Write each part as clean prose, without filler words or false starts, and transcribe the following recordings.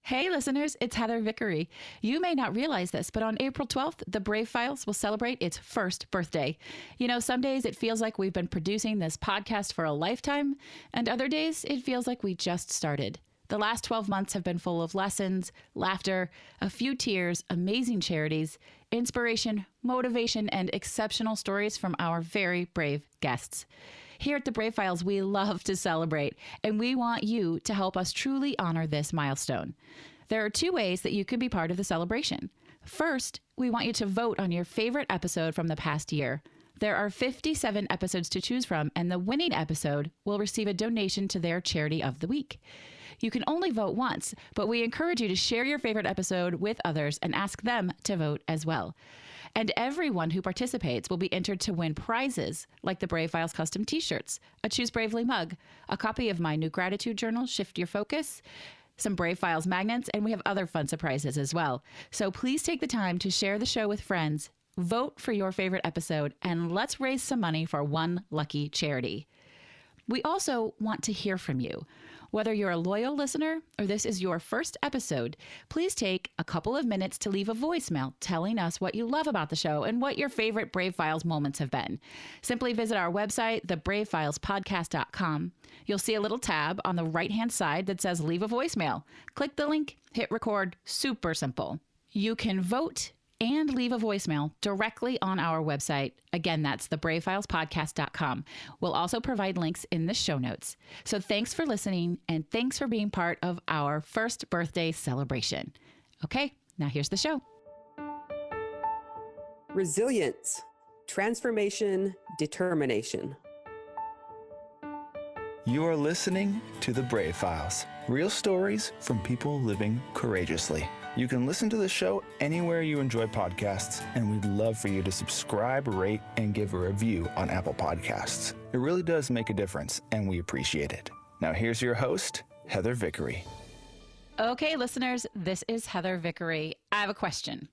Hey listeners, it's Heather Vickery. You may not realize this, but on April 12th, the Brave Files will celebrate its first birthday. You know, some days it feels like we've been producing this podcast for a lifetime, and other days it feels like we just started. The last 12 months have been full of lessons, laughter, a few tears, amazing charities, inspiration, motivation, and exceptional stories from our very brave guests. Here at the Brave Files, we love to celebrate, and we want you to help us truly honor this milestone. There are two ways that you can be part of the celebration. First, we want you to vote on your favorite episode from the past year. There are 57 episodes to choose from, and the winning episode will receive a donation to their charity of the week. You can only vote once, but we encourage you to share your favorite episode with others and ask them to vote as well. And everyone who participates will be entered to win prizes like the Brave Files custom t-shirts, a Choose Bravely mug, a copy of my new gratitude journal, Shift Your Focus, some Brave Files magnets, and we have other fun surprises as well. So please take the time to share the show with friends, vote for your favorite episode, and let's raise some money for one lucky charity. We also want to hear from you. Whether you're a loyal listener or this is your first episode, please take a couple of minutes to leave a voicemail telling us what you love about the show and what your favorite Brave Files moments have been. Simply visit our website, thebravefilespodcast.com. You'll see a little tab on the right-hand side that says Leave a Voicemail. Click the link, hit record. Super simple. You can vote and leave a voicemail directly on our website. Again, that's thebravefilespodcast.com. We'll also provide links in the show notes. So thanks for listening, and thanks for being part of our first birthday celebration. Okay, now here's the show. Resilience, transformation, determination. You are listening to The Brave Files, real stories from people living courageously. You can listen to the show anywhere you enjoy podcasts, and we'd love for you to subscribe, rate, and give a review on Apple Podcasts. It really does make a difference, and we appreciate it. Now here's your host, Heather Vickery. Okay, listeners, this is Heather Vickery. I have a question.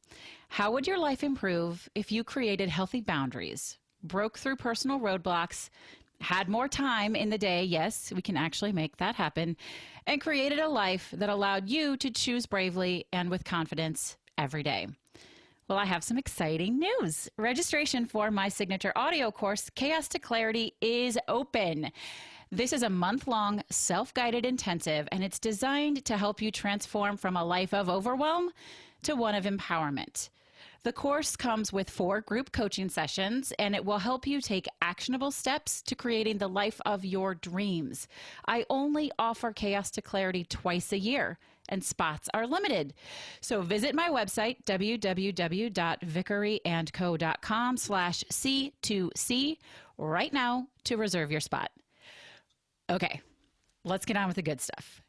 How would your life improve if you created healthy boundaries, broke through personal roadblocks, had more time in the day, yes, we can actually make that happen, and created a life that allowed you to choose bravely and with confidence every day? Well, I have some exciting news. Registration for my signature audio course, Chaos to Clarity, is open. This is a month-long self-guided intensive, and it's designed to help you transform from a life of overwhelm to one of empowerment. The course comes with 4 group coaching sessions, and it will help you take actionable steps to creating the life of your dreams. I only offer Chaos to Clarity twice a year, and spots are limited. So visit my website, www.vickeryandco.com/C2C right now to reserve your spot. Okay, let's get on with the good stuff.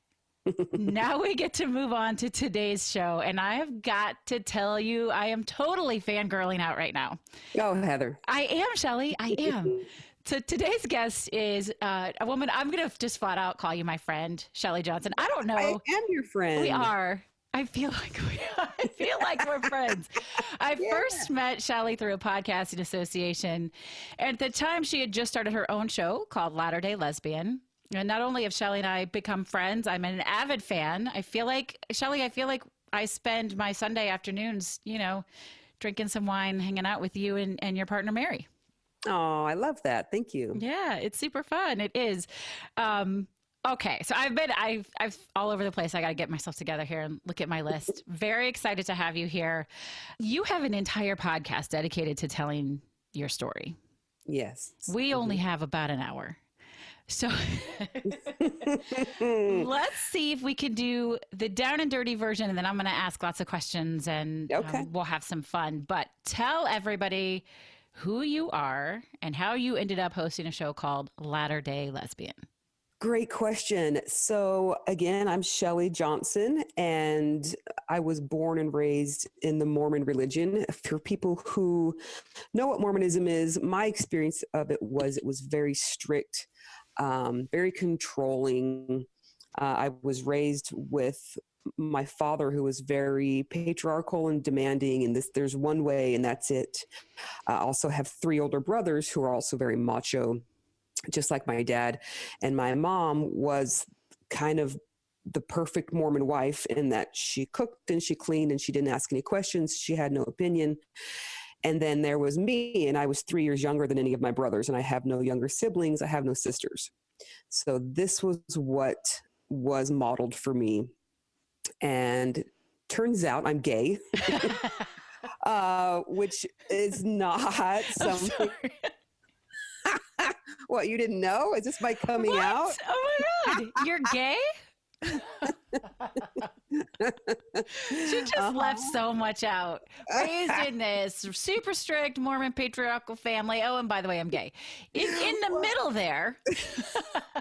Now we get to move on to today's show, and I have got to tell you, I am totally fangirling out right now. Oh, Heather. I am, Shelly. I am. So today's guest is a woman. I'm going to just flat out call you my friend, Shelly Johnson. I don't know. I am your friend. We are. I feel like we're friends. I first met Shelly through a podcasting association. At the time, she had just started her own show called Latter-day Lesbian. And not only have Shelly and I become friends, I'm an avid fan. I feel like, Shelly, I spend my Sunday afternoons, drinking some wine, hanging out with you and your partner, Mary. Oh, I love that. Thank you. Yeah, it's super fun. It is. Okay, so I've all over the place. I got to get myself together here and look at my list. Very excited to have you here. You have an entire podcast dedicated to telling your story. Yes. We only have about an hour. So let's see if we can do the down and dirty version, and then I'm going to ask lots of questions, and we'll have some fun. But tell everybody who you are and how you ended up hosting a show called Latter-day Lesbian. Great question. So again, I'm Shelly Johnson, and I was born and raised in the Mormon religion. For people who know what Mormonism is, my experience of it was very strict. Very controlling. I was raised with my father, who was very patriarchal and demanding, and there's one way and that's it. I also have 3 older brothers who are also very macho, just like my dad. And my mom was kind of the perfect Mormon wife in that she cooked and she cleaned and she didn't ask any questions. She had no opinion. And then there was me, and I was 3 years younger than any of my brothers, and I have no younger siblings. I have no sisters. So this was what was modeled for me. And turns out I'm gay, which is not something. What, you didn't know? Is this my coming out? Oh my God. You're gay? She just left so much out. Raised in this super strict Mormon patriarchal family. Oh, and by the way, I'm gay. In the middle there.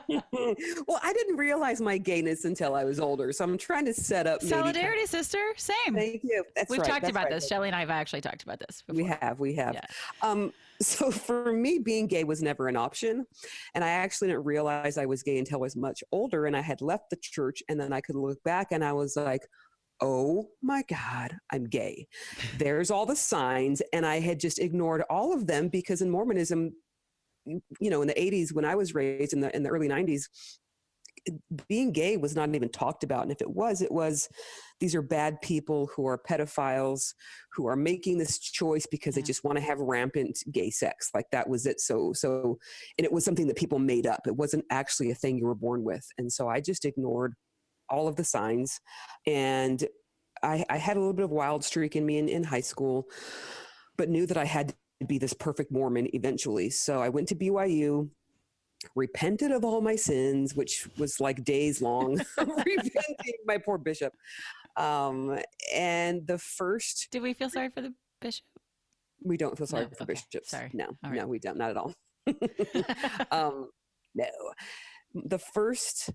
Well, I didn't realize my gayness until I was older. So I'm trying to set up. Solidarity, sister. Same. Thank you. We've talked about this. Shelly and I have actually talked about this before. We have. Yeah. So for me, being gay was never an option. And I actually didn't realize I was gay until I was much older and I had left the church, and then I could look back and I was like, oh my God, I'm gay. There's all the signs. And I had just ignored all of them because in Mormonism, in the 80s, when I was raised in the early 90s, being gay was not even talked about. And if it was, these are bad people who are pedophiles, who are making this choice because they just want to have rampant gay sex. Like that was it. So, and it was something that people made up. It wasn't actually a thing you were born with. And so I just ignored all of the signs. And I had a little bit of wild streak in me in high school, but knew that I had to be this perfect Mormon eventually. So I went to BYU, repented of all my sins, which was like days long, repenting, my poor bishop. And the first... Did we feel sorry for the bishop? We don't feel sorry for bishops. Sorry. No, right. No, we don't. Not at all. No. The first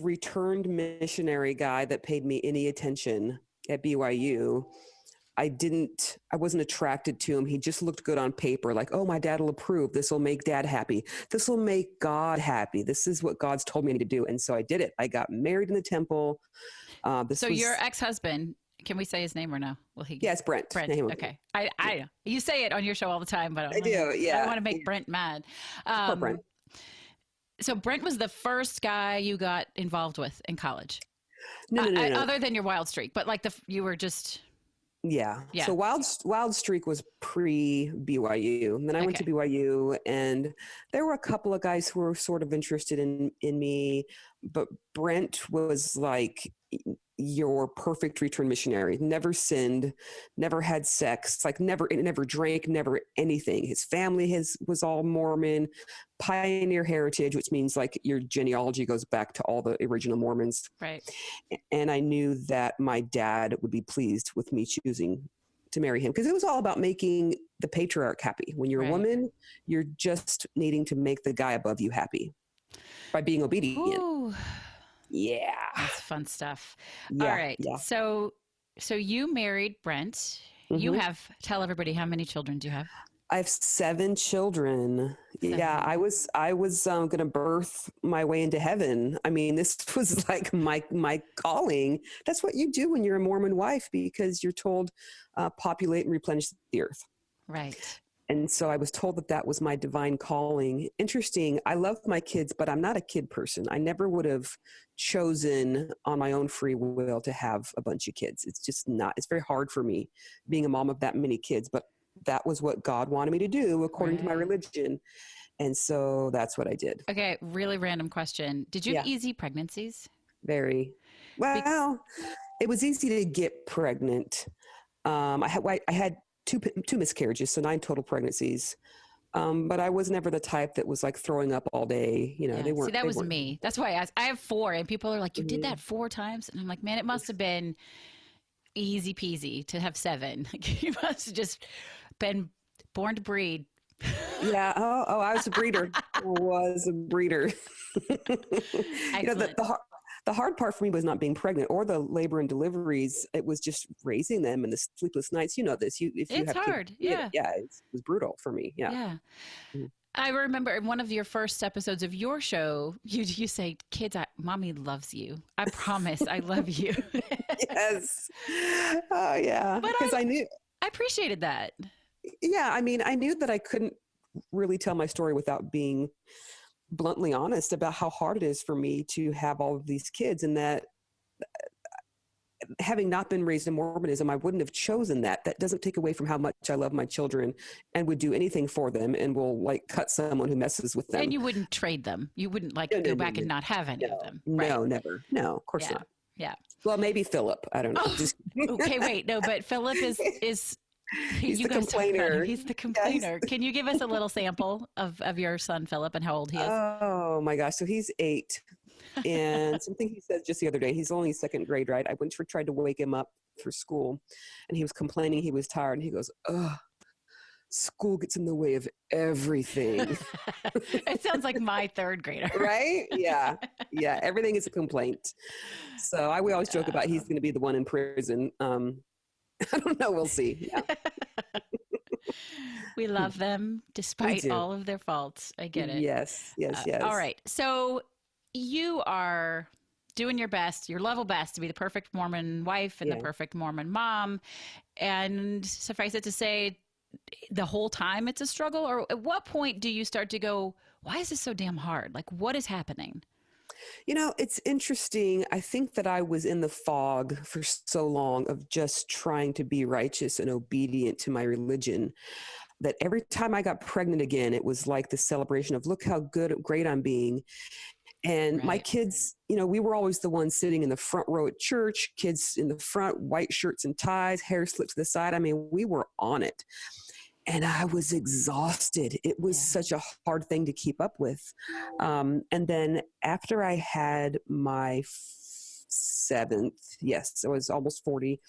returned missionary guy that paid me any attention at BYU, I wasn't attracted to him. He just looked good on paper. Like, oh, my dad will approve. This will make dad happy. This will make God happy. This is what God's told me to do. And so I did it. I got married in the temple. Your ex-husband, can we say his name or no? Will he? Yes, Brent. Okay. I you say it on your show all the time, but I do. Yeah. I don't want to make Brent mad. Poor Brent. So Brent was the first guy you got involved with in college. No. Other than your wild streak, but you were just... Yeah. So Wild Streak was pre BYU. And then I went to BYU, and there were a couple of guys who were sort of interested in me, but Brent was like your perfect return missionary. Never sinned, never had sex, never drank, never anything. His family was all Mormon, pioneer heritage, which means your genealogy goes back to all the original Mormons. Right. And I knew that my dad would be pleased with me choosing to marry him, because it was all about making the patriarch happy. When you're a woman, you're just needing to make the guy above you happy by being obedient. Ooh. Yeah. That's fun stuff. Yeah, all right. Yeah. So you married Brent. Mm-hmm. You tell everybody, how many children do you have? I have 7 children. 7. Yeah. I was going to birth my way into heaven. I mean, this was my calling. That's what you do when you're a Mormon wife, because you're told, populate and replenish the earth. Right. And so I was told that was my divine calling. Interesting. I love my kids, but I'm not a kid person. I never would have chosen on my own free will to have a bunch of kids. It's just not, it's very hard for me being a mom of that many kids, but that was what God wanted me to do according to my religion. And so that's what I did. Okay. Really random question. Did you have easy pregnancies? Very. Well, it was easy to get pregnant. I had two miscarriages, so 9 total pregnancies. But I was never the type that was throwing up all day. They weren't. See, that was me. That's why I asked. I have 4, and people are like, "You did that 4 times?" And I'm like, "Man, it must have been easy peasy to have 7. You must have just been born to breed." Yeah. Oh, I was a breeder. The hard part for me was not being pregnant or the labor and deliveries. It was just raising them and the sleepless nights. You know this. It's hard. Kids, it was brutal for me. Yeah. Yeah. Mm-hmm. I remember in one of your first episodes of your show, you say, "Kids, mommy loves you. I promise, I love you." Yes. Oh yeah. Because I knew. I appreciated that. Yeah. I mean, I knew that I couldn't really tell my story without being bluntly honest about how hard it is for me to have all of these kids, and that having not been raised in Mormonism, I wouldn't have chosen that. That doesn't take away from how much I love my children and would do anything for them and will like cut someone who messes with them. And you wouldn't trade them. You wouldn't like go back and not have any of them. No, Right? never. No, of course not. Yeah. Well, maybe Philip. I don't know. Oh, okay, wait. No, but Philip is He's you the guys talk about him. complainer. He's the complainer. Can you give us a little sample of your son, Philip, and how old he is? Oh my gosh. So he's 8. And something he said just the other day, he's only second grade, right? I tried to wake him up for school and he was complaining he was tired. And he goes, "Ugh, school gets in the way of everything." It sounds like my third grader. Right? Yeah. Yeah. Everything is a complaint. So we always joke about he's going to be the one in prison. I don't know. We'll see. Yeah. We love them despite all of their faults. I get it. Yes. Yes. All right. So you are doing your best, your level best to be the perfect Mormon wife and the perfect Mormon mom. And suffice it to say, the whole time it's a struggle? Or at what point do you start to go, why is this so damn hard? Like, what is happening? You know, it's interesting. I think that I was in the fog for so long of just trying to be righteous and obedient to my religion that every time I got pregnant again, it was like the celebration of look how great I'm being. And my kids, you know, we were always the ones sitting in the front row at church, kids in the front, white shirts and ties, hair slicked to the side. I mean, we were on it. And I was exhausted. It was such a hard thing to keep up with. And then after I had my 7th, I was almost 40,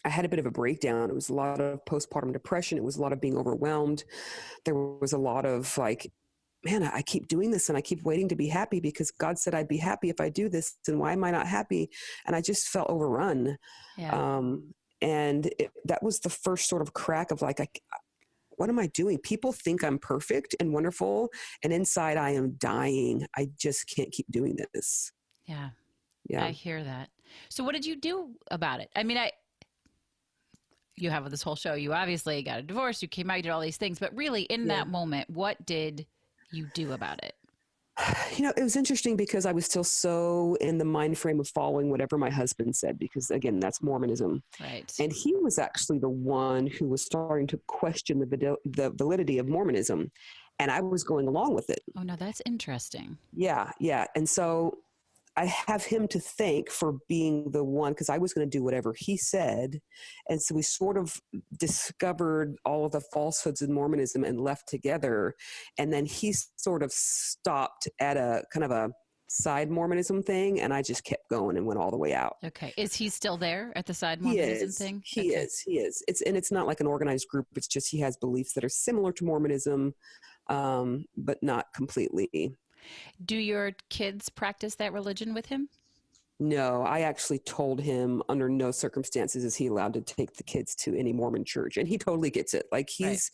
I had a bit of a breakdown. It was a lot of postpartum depression. It was a lot of being overwhelmed. There was a lot of like, man, I keep doing this and I keep waiting to be happy because God said I'd be happy if I do this. And why am I not happy? And I just felt overrun. Yeah. And that was the first sort of crack of like, what am I doing? People think I'm perfect and wonderful. And inside I am dying. I just can't keep doing this. Yeah. Yeah. I hear that. So what did you do about it? I mean, you have this whole show, you obviously got a divorce, you came out, you did all these things, but really in that moment, what did you do about it? You know, it was interesting because I was still so in the mind frame of following whatever my husband said, because again, that's Mormonism. Right. And he was actually the one who was starting to question the validity of Mormonism. And I was going along with it. Oh, no, that's interesting. Yeah. Yeah. And so I have him to thank for being the one, because I was going to do whatever he said. And so we sort of discovered all of the falsehoods in Mormonism and left together. And then he sort of stopped at a kind of a side Mormonism thing. And I just kept going and went all the way out. Okay. Is he still there at the side Mormonism thing? He is. It's not like an organized group. It's just he has beliefs that are similar to Mormonism, but not completely. Do your kids practice that religion with him? No, I actually told him under no circumstances is he allowed to take the kids to any Mormon church. And he totally gets it. Like he's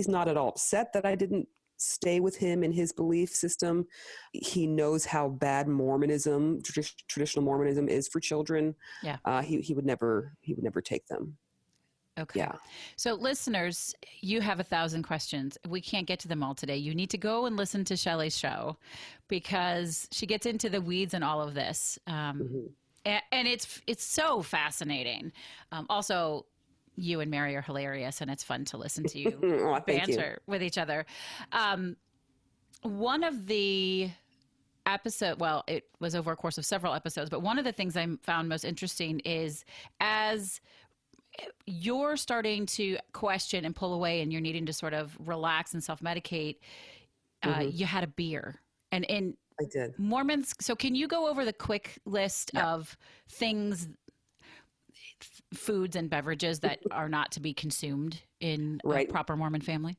not at all upset that I didn't stay with him in his belief system. He knows how bad Mormonism, traditional Mormonism is for children. Yeah. He would never take them. Okay. Yeah. So listeners, you have 1,000 questions. We can't get to them all today. You need to go and listen to Shelly's show because she gets into the weeds and all of this. And it's so fascinating. Also, you and Mary are hilarious and it's fun to listen to you banter with each other. One of the it was over a course of several episodes, but one of the things I found most interesting is as you're starting to question and pull away and you're needing to sort of relax and self-medicate, you had a beer. And I did. Mormons, so can you go over the quick list of things, foods and beverages that are not to be consumed in a proper Mormon family?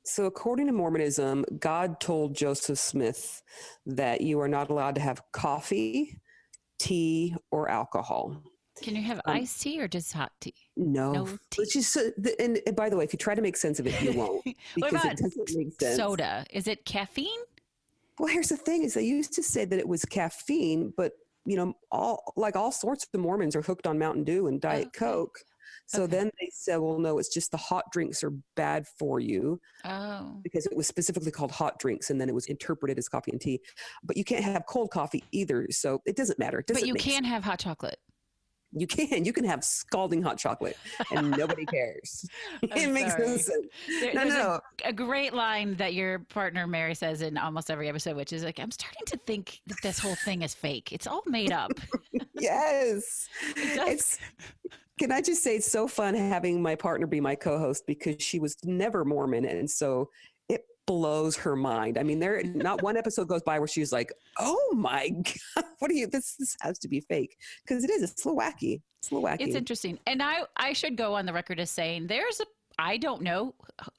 So according to Mormonism, God told Joseph Smith that you are not allowed to have coffee, tea, or alcohol. Can you have iced tea or just hot tea? No tea. Which is, and by the way, if you try to make sense of it, you won't. Because it doesn't make sense. Soda? Is it caffeine? Well, here's the thing: is they used to say that it was caffeine, but you know, all sorts of the Mormons are hooked on Mountain Dew and Diet Coke. So Okay. then they said, well, no, it's just the hot drinks are bad for you Oh. because it was specifically called hot drinks, and then it was interpreted as coffee and tea. But you can't have cold coffee either, so it doesn't matter. It But doesn't you make sense. can have hot chocolate. You can have scalding hot chocolate, and nobody cares. I'm It makes no sorry. sense. There's No. a great line that your partner Mary says in almost every episode, which is like, I'm starting to think that this whole thing is fake. It's all made up. Yes. It does. It's Can I just say it's so fun having my partner be my co-host because she was never Mormon, and so it blows her mind. I mean, there not one episode goes by where she's like, "Oh my god, what are you? This has to be fake," because it is. It's a little wacky. It's a little wacky. It's interesting. And I should go on the record as saying I don't know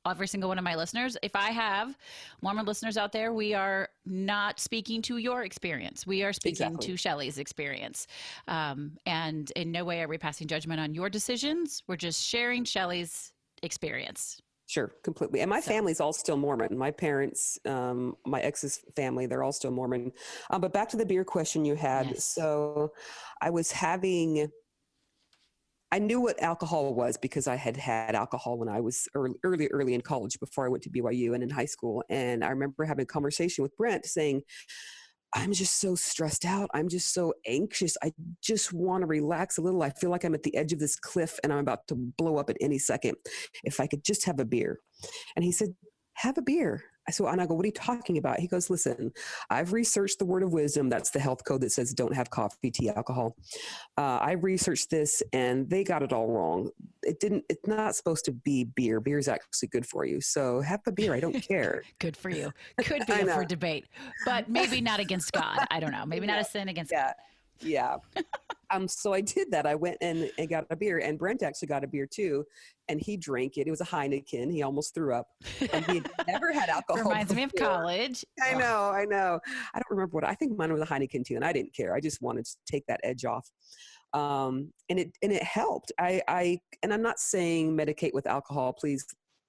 every single one of my listeners. If I have Mormon listeners out there, we are not speaking to your experience. We are speaking Exactly. to Shelly's experience. And in no way are we passing judgment on your decisions. We're just sharing Shelly's experience. Sure, completely. And my family's all still Mormon. My parents, my ex's family, they're all still Mormon. But back to the beer question you had. Yes. So I knew what alcohol was because I had had alcohol when I was early in college before I went to BYU and in high school. And I remember having a conversation with Brent saying, I'm just so stressed out. I'm just so anxious. I just want to relax a little. I feel like I'm at the edge of this cliff and I'm about to blow up at any second. If I could just have a beer. And he said, have a beer. And I go, what are you talking about? He goes, listen, I've researched the word of wisdom. That's the health code that says don't have coffee, tea, alcohol. I researched this and they got it all wrong. It's not supposed to be beer. Beer is actually good for you. So have a beer. I don't care. Good for you. Could be up for debate, but maybe not against God. I don't know. Maybe not a sin against God. Yeah. So I did that. I went and got a beer, and Brent actually got a beer too, and he drank it. It was a Heineken. He almost threw up, and he had never had alcohol. Reminds me of college. I know. I don't remember I think mine was a Heineken too, and I didn't care. I just wanted to take that edge off. And it helped. And I'm not saying medicate with alcohol, please,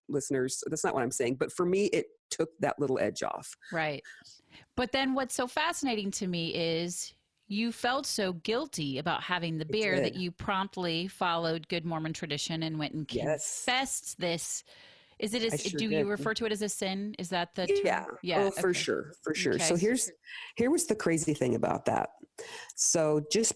listeners. That's not what I'm saying. But for me, it took that little edge off. Right. But then what's so fascinating to me is you felt so guilty about having the beer that you promptly followed good Mormon tradition and went and confessed this. Is it? Do you refer to it as a sin? Is that the term? Yeah. Oh, for sure. Okay. So here was the crazy thing about that. So just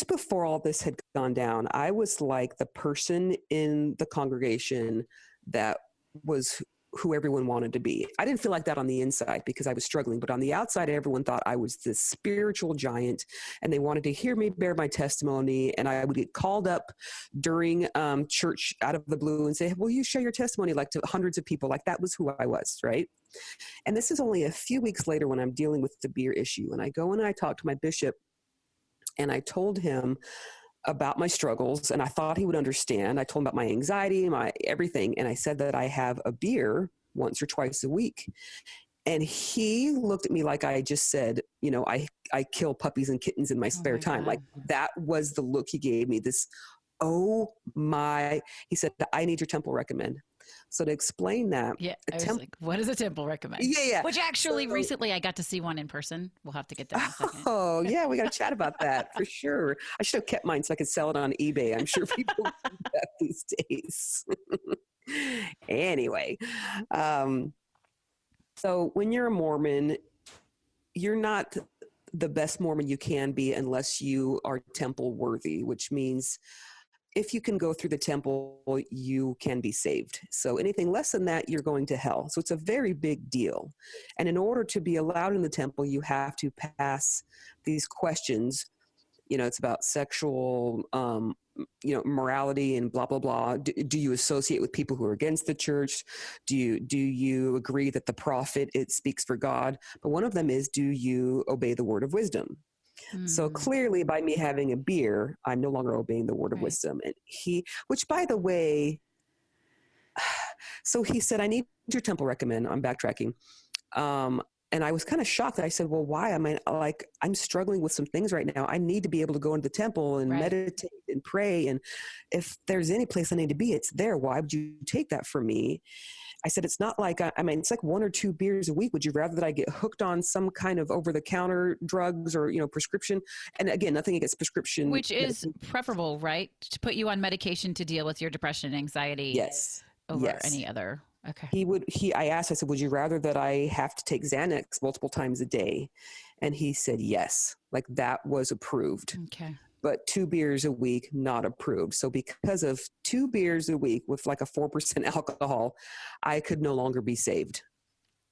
before all this had gone down, I was like the person in the congregation that was who everyone wanted to be. I didn't feel like that on the inside because I was struggling, but on the outside, everyone thought I was this spiritual giant and they wanted to hear me bear my testimony. And I would get called up during church out of the blue and say, will you share your testimony like to hundreds of people? Like that was who I was, right? And this is only a few weeks later when I'm dealing with the beer issue. And I go and I talk to my bishop and I told him about my struggles, and I thought he would understand. I told him about my anxiety, my everything, and I said that I have a beer once or twice a week. And he looked at me like I just said, I kill puppies and kittens in my spare time. Like that was the look he gave me. He said, I need your temple recommend. So to explain that. Yeah, I was like, what does a temple recommend? Yeah. Which actually recently I got to see one in person. We'll have to get that in a second. Oh, yeah, we got to chat about that for sure. I should have kept mine so I could sell it on eBay. I'm sure people do that these days. Anyway, so when you're a Mormon, you're not the best Mormon you can be unless you are temple worthy, which means if you can go through the temple, you can be saved. So anything less than that, you're going to hell. So it's a very big deal. And in order to be allowed in the temple, you have to pass these questions. It's about sexual, morality and blah, blah, blah. Do you associate with people who are against the church? Do you agree that the prophet, it speaks for God? But one of them is, do you obey the word of wisdom? So clearly by me having a beer, I'm no longer obeying the word of wisdom. And which by the way, so he said, I need your temple recommend. I'm backtracking. And I was kind of shocked. I said, well, why? I mean, like, I'm struggling with some things right now. I need to be able to go into the temple and meditate and pray. And if there's any place I need to be, it's there. Why would you take that from me? I said, it's not like, I mean, it's like 1 or 2 beers a week. Would you rather that I get hooked on some kind of over-the-counter drugs or, prescription? And again, nothing against prescription. Which is preferable, right? To put you on medication to deal with your depression and anxiety. Yes. Over any other. Okay. I asked, I said, would you rather that I have to take Xanax multiple times a day? And he said, yes, like that was approved. Okay. But 2 beers a week, not approved. So because of 2 beers a week with like a 4% alcohol, I could no longer be saved.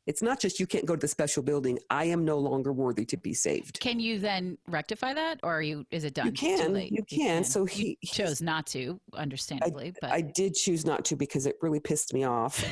It's not just you can't go to the special building. I am no longer worthy to be saved. Can you then rectify that, or is it done? You can. You can. So he chose not to, understandably. But I did choose not to because it really pissed me off.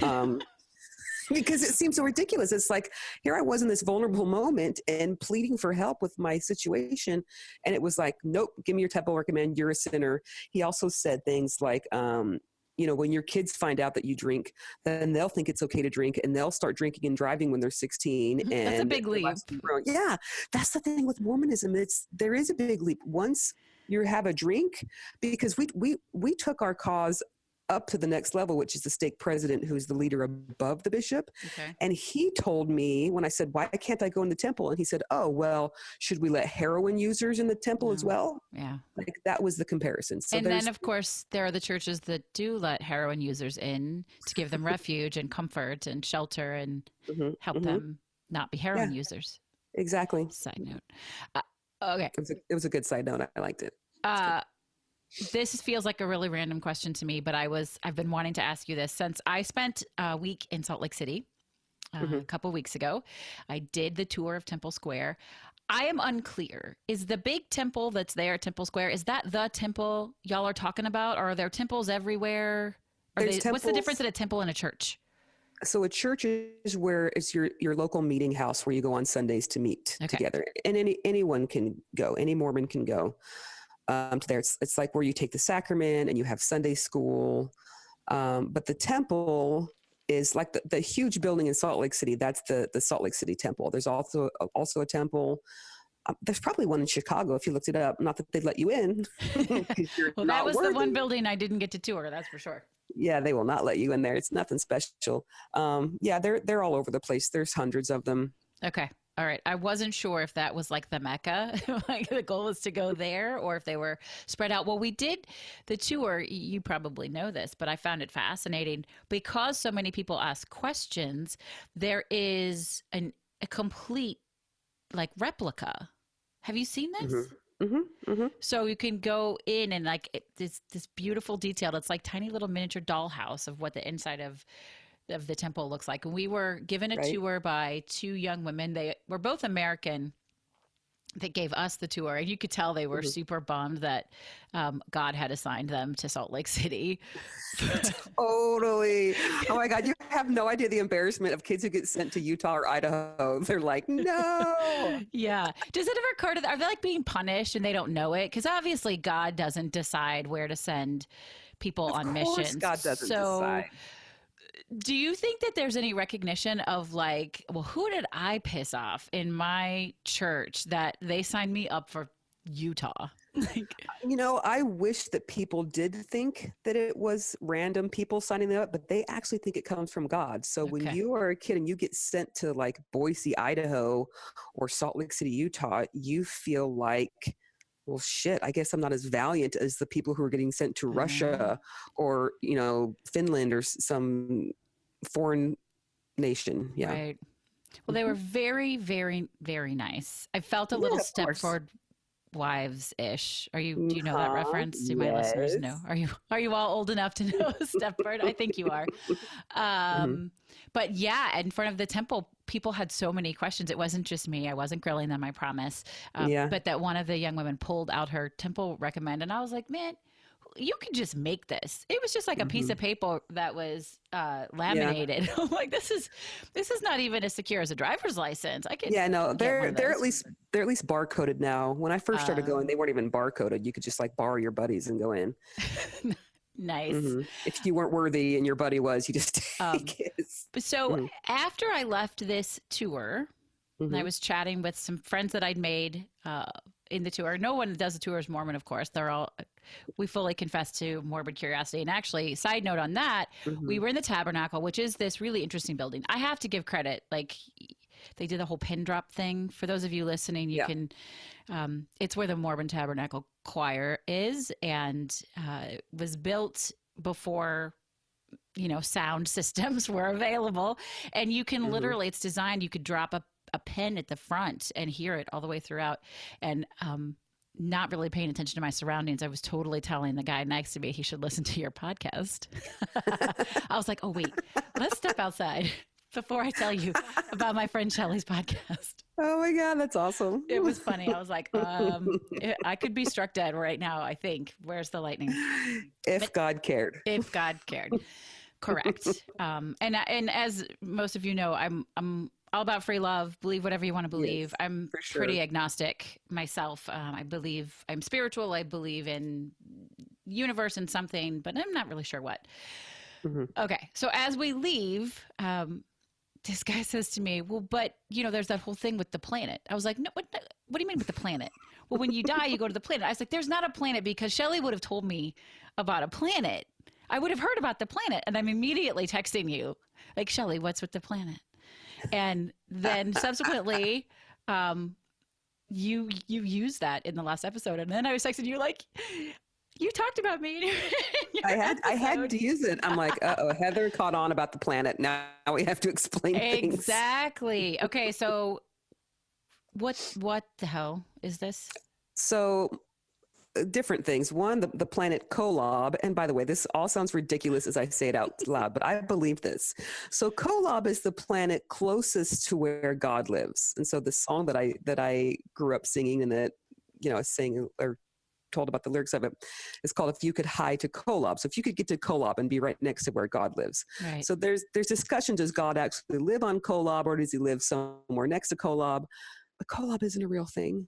Because it seems so ridiculous. It's like, here I was in this vulnerable moment and pleading for help with my situation. And it was like, nope, give me your temple recommend. You're a sinner. He also said things like, when your kids find out that you drink, then they'll think it's okay to drink and they'll start drinking and driving when they're 16. And that's a big leap. Yeah. That's the thing with Mormonism. There is a big leap. Once you have a drink, because we took our cause up to the next level, which is the stake president, who's the leader above the bishop. Okay. And he told me when I said, why can't I go in the temple? And he said, oh, well, should we let heroin users in the temple as well? Yeah. Like that was the comparison. So and then of course there are the churches that do let heroin users in to give them refuge and comfort and shelter and help them not be heroin users. Exactly. Side note. Okay. It was a good side note. I liked it. This feels like a really random question to me, but I've been wanting to ask you this since I spent a week in Salt Lake City a couple weeks ago. I did the tour of Temple Square. I am unclear. Is the big temple that's there at Temple Square, is that the temple y'all are talking about? Or are there temples everywhere? What's the difference in a temple and a church? So a church is where it's your local meeting house where you go on Sundays to meet together. And anyone can go. Any Mormon can go. To there. It's like where you take the sacrament and you have Sunday school. But the temple is like the huge building in Salt Lake City. That's the Salt Lake City temple. There's also a temple. There's probably one in Chicago if you looked it up. Not that they'd let you in. Well, that was the one building I didn't get to tour. That's for sure. Yeah, they will not let you in there. It's nothing special. They're all over the place. There's hundreds of them. Okay. All right. I wasn't sure if that was like the Mecca, like the goal was to go there, or if they were spread out. Well, we did the tour. You probably know this, but I found it fascinating because so many people ask questions. There is a complete like replica. Have you seen this? So you can go in and like this beautiful detail. It's like tiny little miniature dollhouse of what the inside of the temple looks like. And we were given a tour by 2 young women. They were both American that gave us the tour. And you could tell they were super bummed that God had assigned them to Salt Lake City. Totally. Oh my God. You have no idea the embarrassment of kids who get sent to Utah or Idaho. They're like, no. Yeah. Does it ever occur to them? Are they like being punished and they don't know it? Because obviously God doesn't decide where to send people on missions. God doesn't decide. Do you think that there's any recognition of like, well, who did I piss off in my church that they signed me up for Utah? I wish that people did think that it was random people signing them up, but they actually think it comes from God. So when you are a kid and you get sent to like Boise, Idaho, or Salt Lake City, Utah, you feel like, well, shit, I guess I'm not as valiant as the people who are getting sent to Russia or, Finland or some foreign nation. Yeah. Right. Well, they were very, very, very nice. I felt a little Stepford Wives-ish. Do you know that reference? Do my listeners know? Are you all old enough to know Stepford? I think you are. But yeah, in front of the temple, people had so many questions. It wasn't just me. I wasn't grilling them, I promise. But that one of the young women pulled out her temple recommend. And I was like, man, you could just make this. It was just like a piece of paper that was laminated. I'm like, this is not even as secure as a driver's license. I could. Yeah, no, they're at least barcoded now. When I first started going, they weren't even barcoded. You could just like borrow your buddies and go in. Nice. If you weren't worthy and your buddy was, you just take his. So after I left this tour, And I was chatting with some friends that I'd made in the tour. No one that does the tour is Mormon, of course. We fully confess to morbid curiosity. And actually, side note on that, we were in the Tabernacle, which is this really interesting building. I have to give credit. Like, they did the whole pin drop thing. For those of you listening, you can, it's where the Mormon Tabernacle Choir is, and it was built before, sound systems were available. And you can literally, it's designed, you could drop a pin at the front and hear it all the way throughout. And not really paying attention to my surroundings, I was totally telling the guy next to me he should listen to your podcast. I was like, oh, wait, let's step outside before I tell you about my friend Shelly's podcast. Oh my God, that's awesome. It was funny. I was like, I could be struck dead right now, I think. Where's the lightning? If God cared. If God cared. Correct. And as most of you know, I'm all about free love. Believe whatever you want to believe. Yes, I'm sure. pretty agnostic myself. I believe I'm spiritual. I believe in universe and something, but I'm not really sure what. Okay. So as we leave, this guy says to me, well, but there's that whole thing with the planet. I was like, no, what do you mean with the planet? Well, when you die, you go to the planet. I was like, there's not a planet, because Shelly would have told me about a planet. I would have heard about the planet. And I'm immediately texting you like, Shelly, what's with the planet? And then subsequently, you used that in the last episode. And then I was texting you like, you talked about me. In your I had to use it. I'm like, Heather caught on about the planet. Now we have to explain things. Exactly. Okay. So what the hell is this? So different things. One, the planet Kolob. And by the way, this all sounds ridiculous as I say it out loud, but I believe this. So Kolob is the planet closest to where God lives. And so the song that I grew up singing and that, I sang or told about the lyrics of it is called If You Could Hie to Kolob. So if you could get to Kolob and be right next to where God lives. Right. So there's discussion, does God actually live on Kolob, or does he live somewhere next to Kolob? But Kolob isn't a real thing.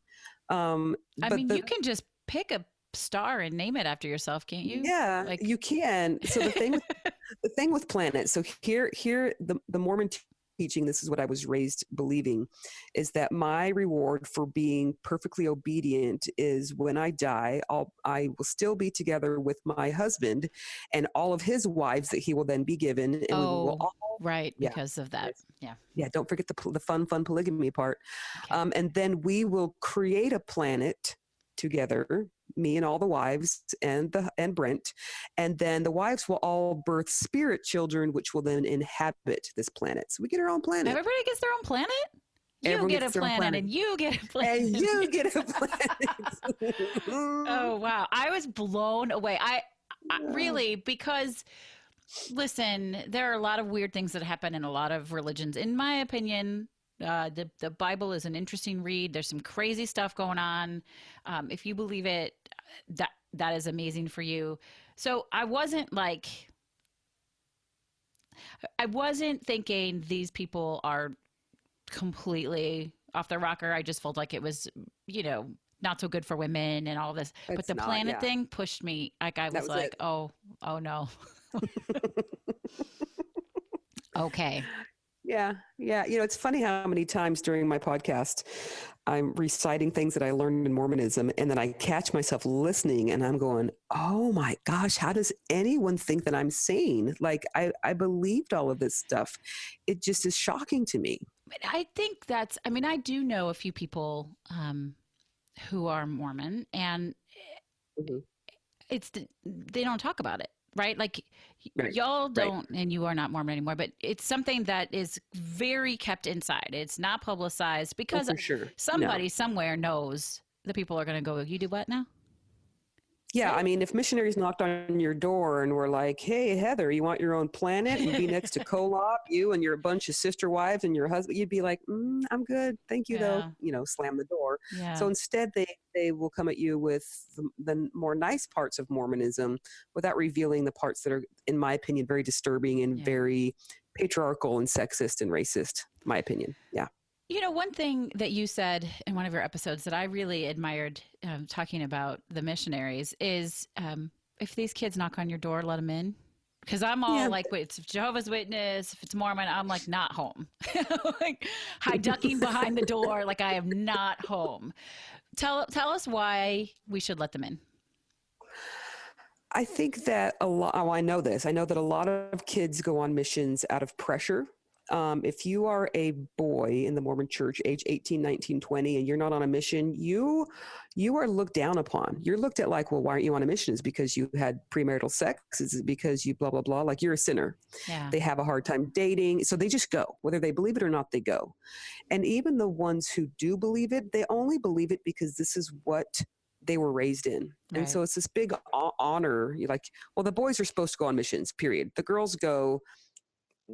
You can just pick a star and name it after yourself, can't you? Yeah, you can. So the thing with planets. So here the Mormon teaching, this is what I was raised believing, is that my reward for being perfectly obedient is when I die, I will still be together with my husband and all of his wives that he will then be given. And we will all, because of that. Yeah. Don't forget the fun polygamy part. Okay. And then we will create a planet together, me and all the wives and Brent, and then the wives will all birth spirit children, which will then inhabit this planet. So we get our own planet. Everybody gets their own planet. You get a planet, and you get a planet, and you get a planet. Oh wow! I was blown away. I really, because listen, there are a lot of weird things that happen in a lot of religions. In my opinion, the Bible is an interesting read. There's some crazy stuff going on. If you believe it, that is amazing for you. So I wasn't thinking these people are completely off their rocker. I just felt like it was, not so good for women and all this. But the planet thing pushed me. Like I was like, oh no. Okay. Yeah. It's funny how many times during my podcast I'm reciting things that I learned in Mormonism, and then I catch myself listening and I'm going, oh my gosh, how does anyone think that I'm sane? Like I believed all of this stuff. It just is shocking to me. I think I do know a few people who are Mormon, and they don't talk about it. Right? Like y'all don't, and you are not Mormon anymore, but it's something that is very kept inside. It's not publicized because somebody somewhere knows the people are going to go, you do what now? Yeah. I mean, if missionaries knocked on your door and were like, hey, Heather, you want your own planet and be next to Kolob, you and your bunch of sister wives and your husband, you'd be like, I'm good. Thank you, though. Slam the door. Yeah. So instead, they will come at you with the more nice parts of Mormonism without revealing the parts that are, in my opinion, very disturbing and very patriarchal and sexist and racist, in my opinion. Yeah. One thing that you said in one of your episodes that I really admired, talking about the missionaries, is if these kids knock on your door, let them in. Because I'm all Yeah. like, wait, it's Jehovah's Witness, if it's Mormon, I'm like not home. Like ducking behind the door, like I am not home. Tell us why we should let them in. I think that a lot, oh, I know this. I know that a lot of kids go on missions out of pressure. If you are a boy in the Mormon church, age 18, 19, 20, and you're not on a mission, you are looked down upon. You're looked at like, well, why aren't you on a mission? Is it because you had premarital sex? Is it because you blah, blah, blah? Like you're a sinner. Yeah. They have a hard time dating. So they just go. Whether they believe it or not, they go. And even the ones who do believe it, they only believe it because this is what they were raised in. And Right. so it's this big honor. You're like, well, the boys are supposed to go on missions, period. The girls go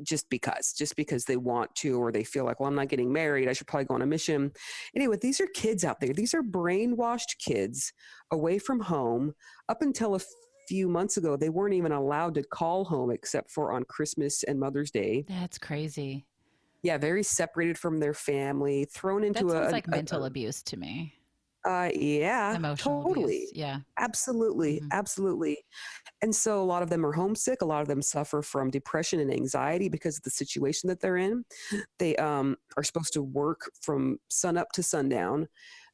just because they want to, or they feel like, well, I'm not getting married, I should probably go on a mission. Anyway, these are kids out there. These are brainwashed kids away from home. Up until a few months ago, they weren't even allowed to call home except for on Christmas and Mother's Day. That's crazy. Yeah, very separated from their family, thrown into that sounds like mental abuse to me. Yeah, Emotional totally. abuse. Yeah. Absolutely. Mhm. Absolutely. And so a lot of them are homesick. A lot of them suffer from depression and anxiety because of the situation that they're in. They are supposed to work from sun up to sundown.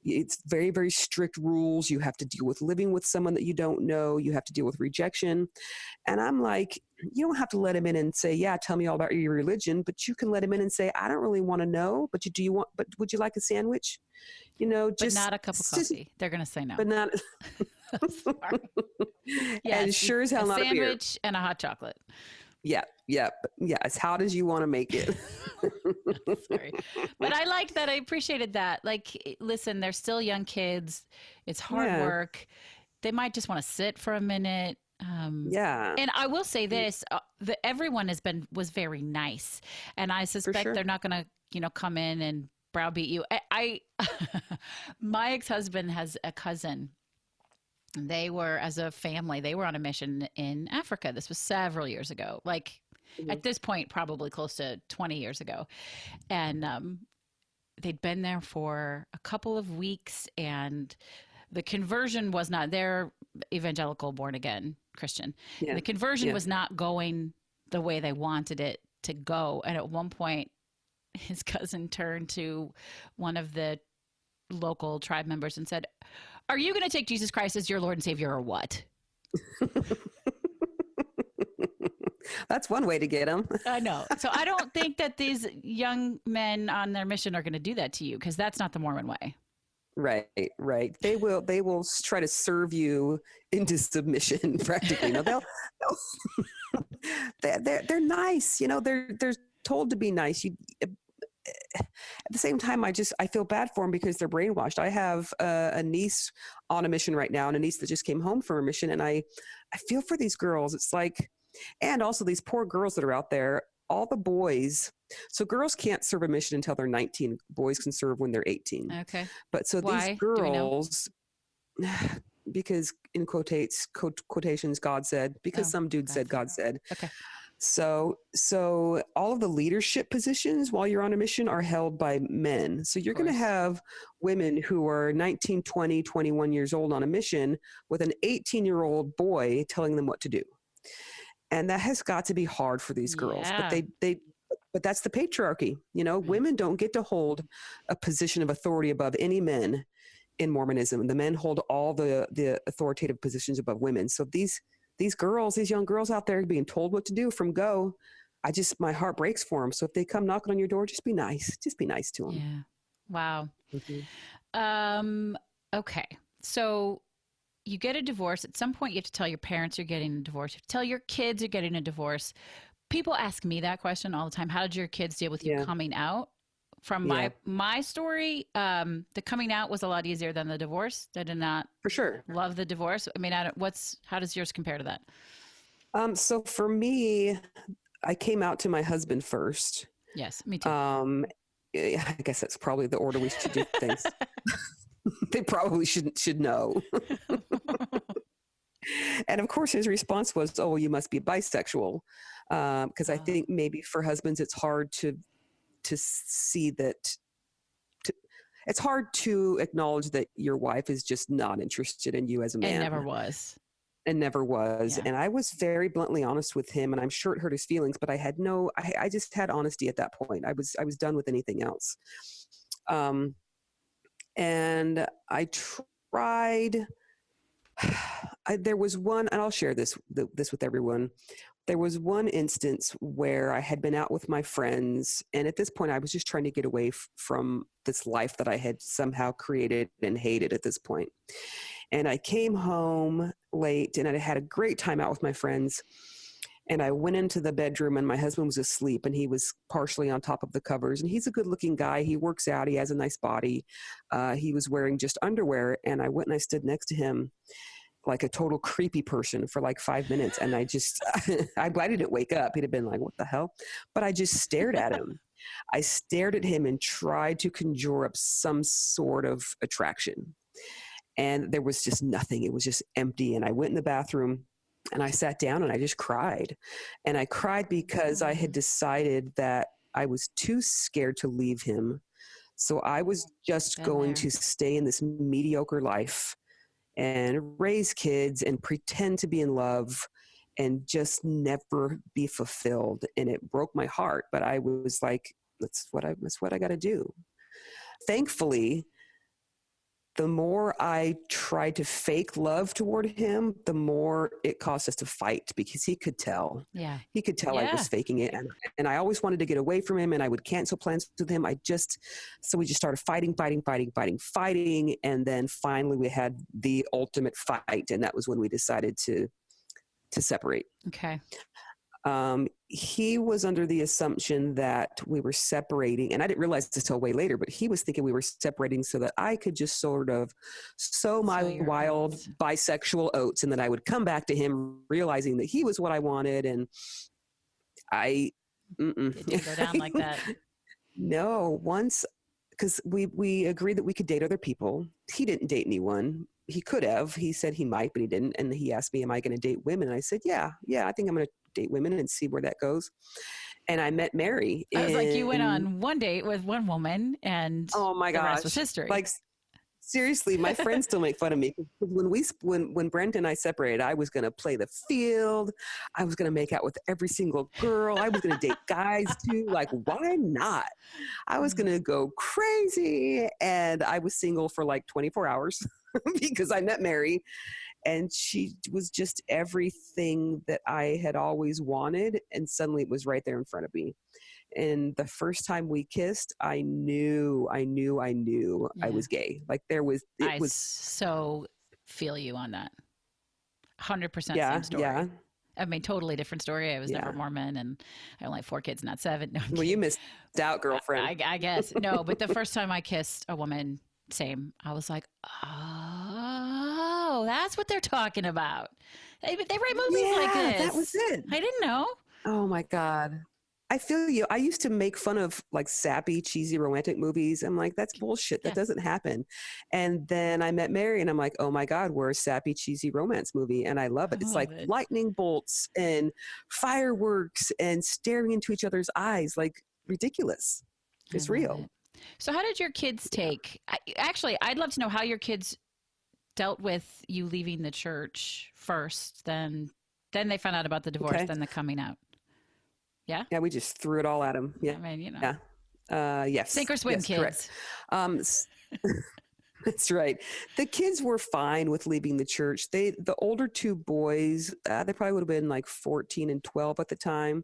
It's very, very strict rules. You have to deal with living with someone that you don't know. You have to deal with rejection. And I'm like, you don't have to let him in and say, yeah, tell me all about your religion, but you can let him in and say, I don't really want to know, but would you like a sandwich? But not a cup of coffee. They're going to say no. But not. Sorry. Yes, and sure as hell not a beer. Sandwich and a hot chocolate. Yeah. As hot as you want to make it. Sorry. But I liked that. I appreciated that. Like, listen, they're still young kids. It's hard work. They might just want to sit for a minute. Yeah. And I will say this, everyone was very nice. And I suspect they're not going to, come in and browbeat you. My ex-husband has a cousin. They were, as a family, they were on a mission in Africa. This was several years ago. Like at this point, probably close to 20 years ago. And they'd been there for a couple of weeks, and the conversion was not, they're evangelical, born again Christian. Yeah. The conversion was not going the way they wanted it to go. And at one point, his cousin turned to one of the local tribe members and said, "Are you going to take Jesus Christ as your Lord and Savior or what?" That's one way to get them. I know. So I don't think that these young men on their mission are going to do that to you, because that's not the Mormon way. Right. They will try to serve you into submission practically. No, they're nice. They're told to be nice. At the same time, I feel bad for them because they're brainwashed. I have a niece on a mission right now, and a niece that just came home from a mission. And I feel for these girls. It's like, and also these poor girls that are out there, all the boys. So girls can't serve a mission until they're 19. Boys can serve when they're 18. Okay. But so why? These girls, because in quotations, God said, because some dude said God said. Okay. So all of the leadership positions while you're on a mission are held by men. So you're going to have women who are 19, 20, 21 years old on a mission with an 18-year-old boy telling them what to do. And that has got to be hard for these girls. But that's the patriarchy. Women don't get to hold a position of authority above any men in Mormonism. The men hold all the authoritative positions above women. So these young girls out there being told what to do from go, my heart breaks for them. So if they come knocking on your door, just be nice. Just be nice to them. Yeah. Wow. Mm-hmm. Okay. So you get a divorce. At some point, you have to tell your parents you're getting a divorce. You have to tell your kids you're getting a divorce. People ask me that question all the time. How did your kids deal with you coming out? From my story, the coming out was a lot easier than the divorce. I did not love the divorce. I mean, how does yours compare to that? So for me, I came out to my husband first. Yes, me too. I guess that's probably the order we should do things. They probably should know. And of course, his response was, "Oh, well, you must be bisexual," because I think maybe for husbands it's hard to see that. It's hard to acknowledge that your wife is just not interested in you as a man. It never was. and never was. Yeah. And I was very bluntly honest with him, and I'm sure it hurt his feelings, but I just had honesty at that point. I was done with anything else. And I tried, there was one, and I'll share this with everyone. There was one instance where I had been out with my friends, and at this point I was just trying to get away from this life that I had somehow created and hated at this point. And I came home late, and I had a great time out with my friends. And I went into the bedroom, and my husband was asleep, and he was partially on top of the covers. And he's a good looking guy. He works out. He has a nice body. He was wearing just underwear. And I went and I stood next to him like a total creepy person for like 5 minutes. And I'm glad he didn't wake up. He'd have been like, what the hell? But I just stared at him. I stared at him and tried to conjure up some sort of attraction. And there was just nothing. It was just empty. And I went in the bathroom and I sat down and I just cried. And I cried because I had decided that I was too scared to leave him. So I was just going to stay in this mediocre life and raise kids and pretend to be in love and just never be fulfilled. And it broke my heart, but I was like, that's what I got to do. Thankfully, the more I tried to fake love toward him, the more it caused us to fight, because he could tell. Yeah. He could tell I was faking it. And I always wanted to get away from him, and I would cancel plans with him. So we just started fighting. And then finally we had the ultimate fight. And that was when we decided to separate. Okay. He was under the assumption that we were separating, and I didn't realize this till way later, but he was thinking we were separating so that I could just sort of sow my wild bisexual oats, and then I would come back to him realizing that he was what I wanted. And it didn't go down like that. No, once, because we agreed that we could date other people. He didn't date anyone. He could have. He said he might, but he didn't. And he asked me, am I going to date women? And I said, yeah, I think I'm going to date women and see where that goes. And I met Mary. I was like, you went on one date with one woman, and oh my gosh, the rest was history. Like, seriously, my friends still make fun of me. When Brent and I separated, I was going to play the field. I was going to make out with every single girl. I was going to date guys too. Like, why not? I was going to go crazy. And I was single for like 24 hours because I met Mary. And she was just everything that I had always wanted. And suddenly it was right there in front of me. And the first time we kissed, I knew I was gay. Like I so feel you on that. 100% same story. Yeah. I mean, totally different story. I was never Mormon, and I only have 4 kids, not 7. No, well, you missed out, girlfriend. I guess. No, but the first time I kissed a woman, same. I was like, oh, that's what they're talking about. They write movies like this. That was it. I didn't know. Oh my God. I feel you. I used to make fun of like sappy, cheesy romantic movies. I'm like, that's bullshit. That doesn't happen. And then I met Mary, and I'm like, oh my God, we're a sappy, cheesy romance movie. And I love it. It's like lightning bolts and fireworks and staring into each other's eyes, like ridiculous. It's real. So how did your kids take, actually, I'd love to know how your kids dealt with you leaving the church first, then they found out about the divorce, then the coming out. Yeah. Yeah. We just threw it all at them. Yeah. I mean, Yeah. Yes. Sink or swim, kids. Correct. That's right. The kids were fine with leaving the church. The older 2 boys, they probably would have been like 14 and 12 at the time.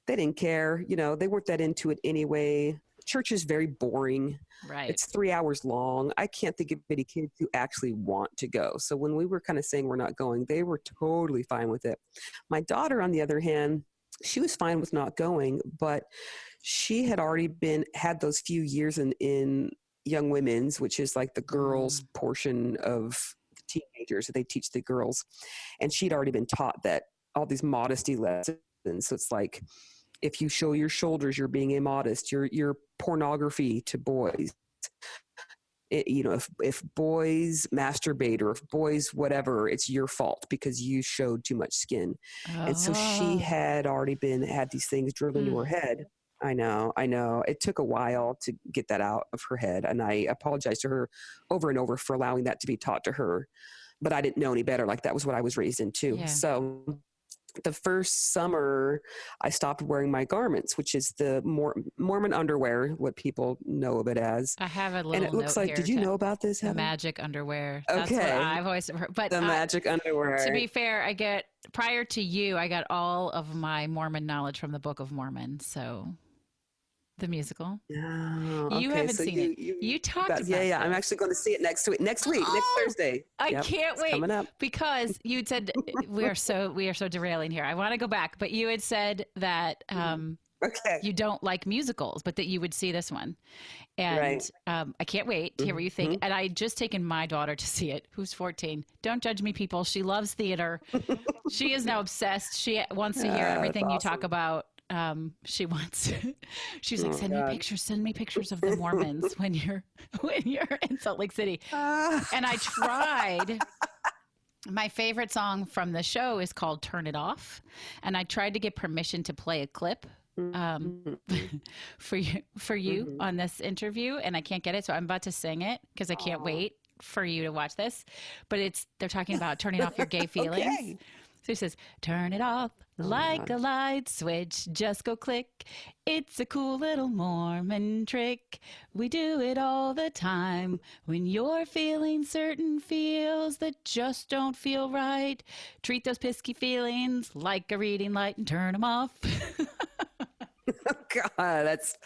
They didn't care. They weren't that into it anyway. Church is very boring. Right. It's 3 hours long. I can't think of any kids who actually want to go. So when we were kind of saying we're not going, they were totally fine with it. My daughter, on the other hand, she was fine with not going, but she had already had those few years in young women's, which is like the girls' portion of the teenagers that they teach the girls. And she'd already been taught that all these modesty lessons. So it's like, if you show your shoulders, you're being immodest. You're pornography to boys. If boys masturbate or if boys whatever, it's your fault because you showed too much skin. And so she had already had these things drilled into her head. I know. It took a while to get that out of her head. And I apologize to her over and over for allowing that to be taught to her. but I didn't know any better. Like that was what I was raised into. Yeah. So the first summer I stopped wearing my garments, which is the Mormon underwear, what people know of it as. I have a little And it looks note like, here. did you know about this, The Heather? magic underwear. That's what Okay. I've always heard. But The magic underwear. to be fair, prior to you, I got all of my Mormon knowledge from the Book of Mormon. So the musical. Oh, You okay. haven't So seen it. You talked about yeah. this. I'm actually going to see it next week. Next Thursday. I Yep, can't it's wait coming up. because you said we are so derailing here. I want to go back, but you had said that Okay. you don't like musicals, but that you would see this one. And Right. I can't wait to hear what you think. And I just taken my daughter to see it, who's 14. Don't judge me, people. She loves theater. She is now obsessed. She wants to hear everything you talk about. She's like, send me pictures of the Mormons when you're in Salt Lake City. And I tried. My favorite song from the show is called Turn It Off. And I tried to get permission to play a clip for you on this interview, and I can't get it. So I'm about to sing it because I can't wait for you to watch this. But they're talking about turning off your gay feelings. Okay. So he says, turn it off like a light switch, just go click. It's a cool little Mormon trick. We do it all the time. When you're feeling certain feels that just don't feel right, treat those pisky feelings like a reading light and turn them off. Oh, God, that's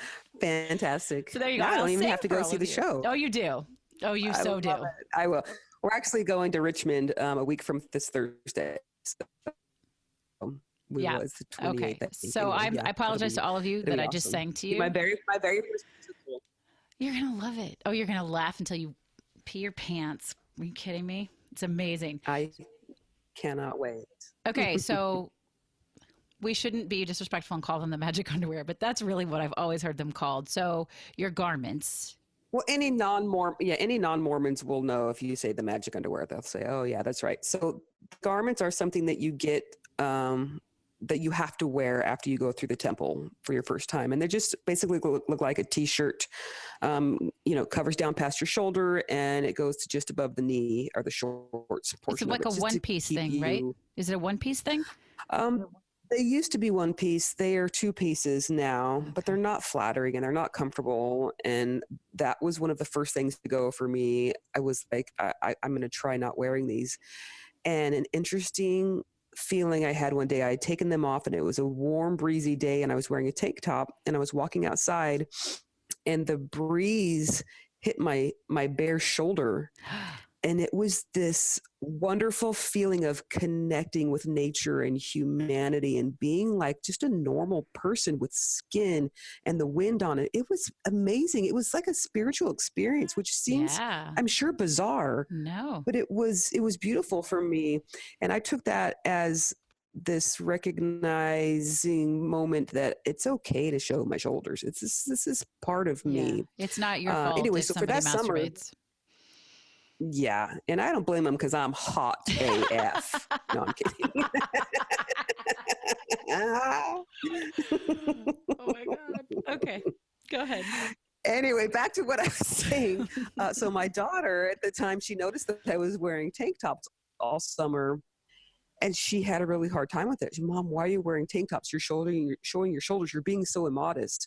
fantastic. So there you go. Now I don't even sing have to for go all see of the you. show. Oh, you do. Oh, you I so love do. it. I will. We're actually going to Richmond a week from this Thursday. So we was the 28th. Okay. I think, So anyway. I apologize to all of you that I just sang to you. My very first musical. You're going to love it. Oh, you're going to laugh until you pee your pants. Are you kidding me? It's amazing. I cannot wait. Okay. So we shouldn't be disrespectful and call them the magic underwear, but that's really what I've always heard them called. So your garments. Well, any non-Mormons will know if you say the magic underwear. They'll say, "Oh, yeah, that's right." So garments are something that you get that you have to wear after you go through the temple for your first time, and they just basically look like a t-shirt. Covers down past your shoulder, and it goes to just above the knee or the shorts portion. It's like a one-piece thing, right? Is it a one-piece thing? They used to be one piece. They are two pieces now, Okay. but they're not flattering and they're not comfortable. And that was one of the first things to go for me. I was like, I'm going to try not wearing these. And an interesting feeling I had one day, I had taken them off and it was a warm, breezy day and I was wearing a tank top and I was walking outside and the breeze hit my bare shoulder. And it was this wonderful feeling of connecting with nature and humanity and being like just a normal person with skin and the wind on it. It was amazing. It was like a spiritual experience, which seems, I'm sure, bizarre. No. But it was beautiful for me. And I took that as this recognizing moment that it's okay to show my shoulders. This is part of me. Yeah. It's not your fault. Anyway, if so for that summer, yeah, and I don't blame them because I'm hot AF. No, I'm kidding. Oh my God. Okay, go ahead. Anyway, back to what I was saying. So my daughter at the time, she noticed that I was wearing tank tops all summer, and she had a really hard time with it. She said, "Mom, why are you wearing tank tops? You're showing your shoulders. You're being so immodest."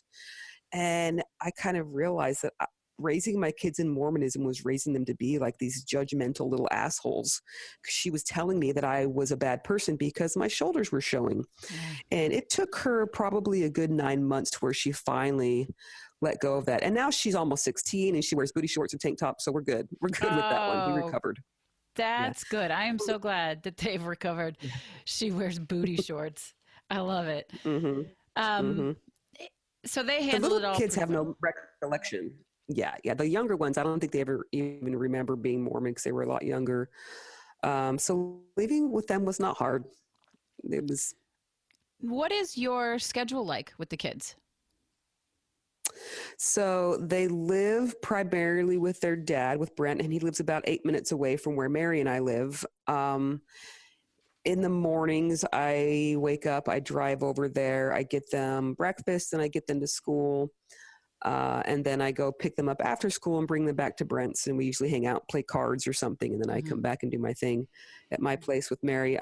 And I kind of realized that raising my kids in Mormonism was raising them to be like these judgmental little assholes. She was telling me that I was a bad person because my shoulders were showing. And it took her probably a good 9 months to where she finally let go of that. And now she's almost 16 and she wears booty shorts and tank tops. So we're good. We're good with that one. We recovered. That's good. I am so glad that they've recovered. She wears booty shorts. I love it. So they handle it all. Kids have no recollection. Yeah. The younger ones, I don't think they ever even remember being Mormon because they were a lot younger. So living with them was not hard. It was. What is your schedule like with the kids? So they live primarily with their dad, with Brent, and he lives about 8 minutes away from where Mary and I live. In the mornings, I wake up, I drive over there, I get them breakfast, and I get them to school. And then I go pick them up after school and bring them back to Brent's, and we usually hang out, play cards or something. And then I come back and do my thing at my place with Mary.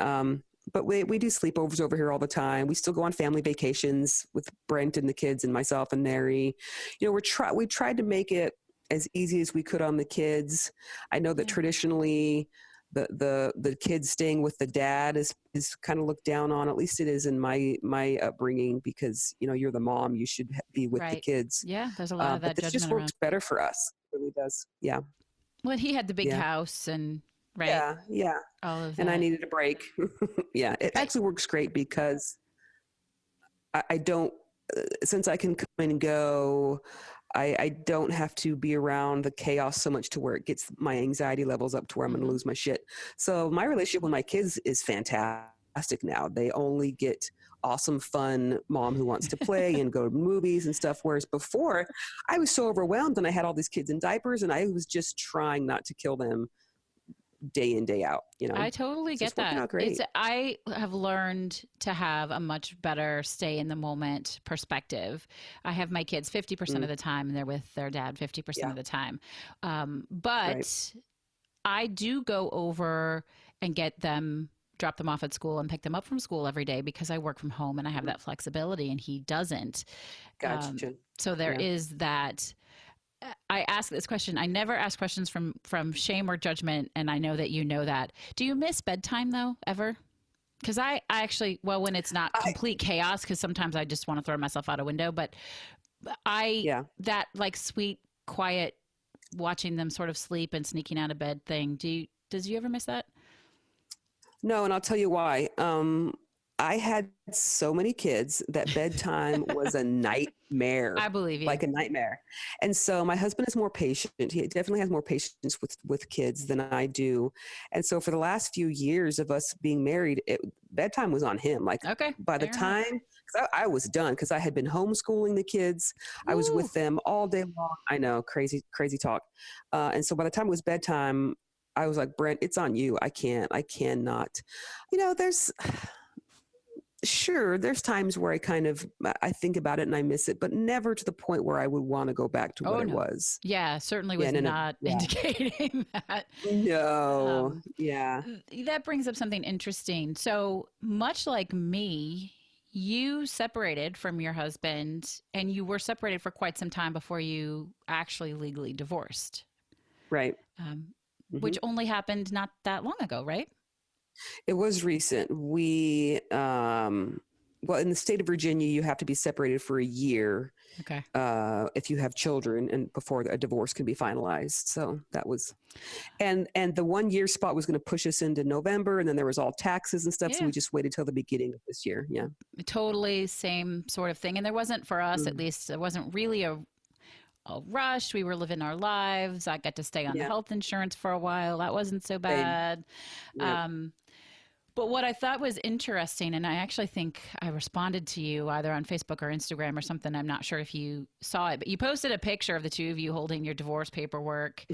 But we do sleepovers over here all the time. We still go on family vacations with Brent and the kids and myself and Mary. You know, we tried to make it as easy as we could on the kids. I know that traditionally the kids staying with the dad is kind of looked down on. At least it is in my upbringing, because, you know, you're the mom, you should be with the kids. Yeah, there's a lot of that but this just works better for us. It really does. Yeah. Well, he had the big house and Yeah. all of that. And I needed a break. Yeah. It actually works great because I don't, since I can come and go, I don't have to be around the chaos so much to where it gets my anxiety levels up to where I'm going to lose my shit. So my relationship with my kids is fantastic now. They only get awesome, fun mom who wants to play and go to movies and stuff. Whereas before, I was so overwhelmed and I had all these kids in diapers and I was just trying not to kill them day in, day out. You know, I totally get that. I have learned to have a much better stay in the moment perspective. I have my kids 50% of the time and they're with their dad 50% of the time. But I do go over and drop them off at school and pick them up from school every day because I work from home and I have that flexibility and he doesn't. Gotcha. So there is that. I ask this question. I never ask questions from shame or judgment, and I know that you know that. Do you miss bedtime though, ever? Because I actually, well, when it's not complete chaos, because sometimes I just want to throw myself out a window, but that like sweet, quiet, watching them sort of sleep and sneaking out of bed thing. Does you ever miss that? No, and I'll tell you why. I had so many kids that bedtime was a nightmare. I believe you. Like a nightmare. And so my husband is more patient. He definitely has more patience with kids than I do. And so for the last few years of us being married, bedtime was on him. Like by the time, because I was done, because I had been homeschooling the kids. I was with them all day long. I know, crazy talk. And so by the time it was bedtime, I was like, Brent, it's on you. I cannot. You know, there's times where I think about it and I miss it, but never to the point where I would want to go back to what it was. Yeah, certainly was not indicating that. No. That brings up something interesting. So much like me, you separated from your husband and you were separated for quite some time before you actually legally divorced. Right. Which only happened not that long ago, right? It was recent. We, well, in the state of Virginia, you have to be separated for a year. Okay. If you have children and before a divorce can be finalized. So that was, and the 1 year spot was going to push us into November, and then there was all taxes and stuff. Yeah. So we just waited till the beginning of this year. Yeah. Totally same sort of thing. And there wasn't, for us at least, there wasn't really a rush. We were living our lives. I got to stay on the health insurance for a while. That wasn't so bad. But what I thought was interesting, and I actually think I responded to you either on Facebook or Instagram or something. I'm not sure if you saw it, but you posted a picture of the two of you holding your divorce paperwork,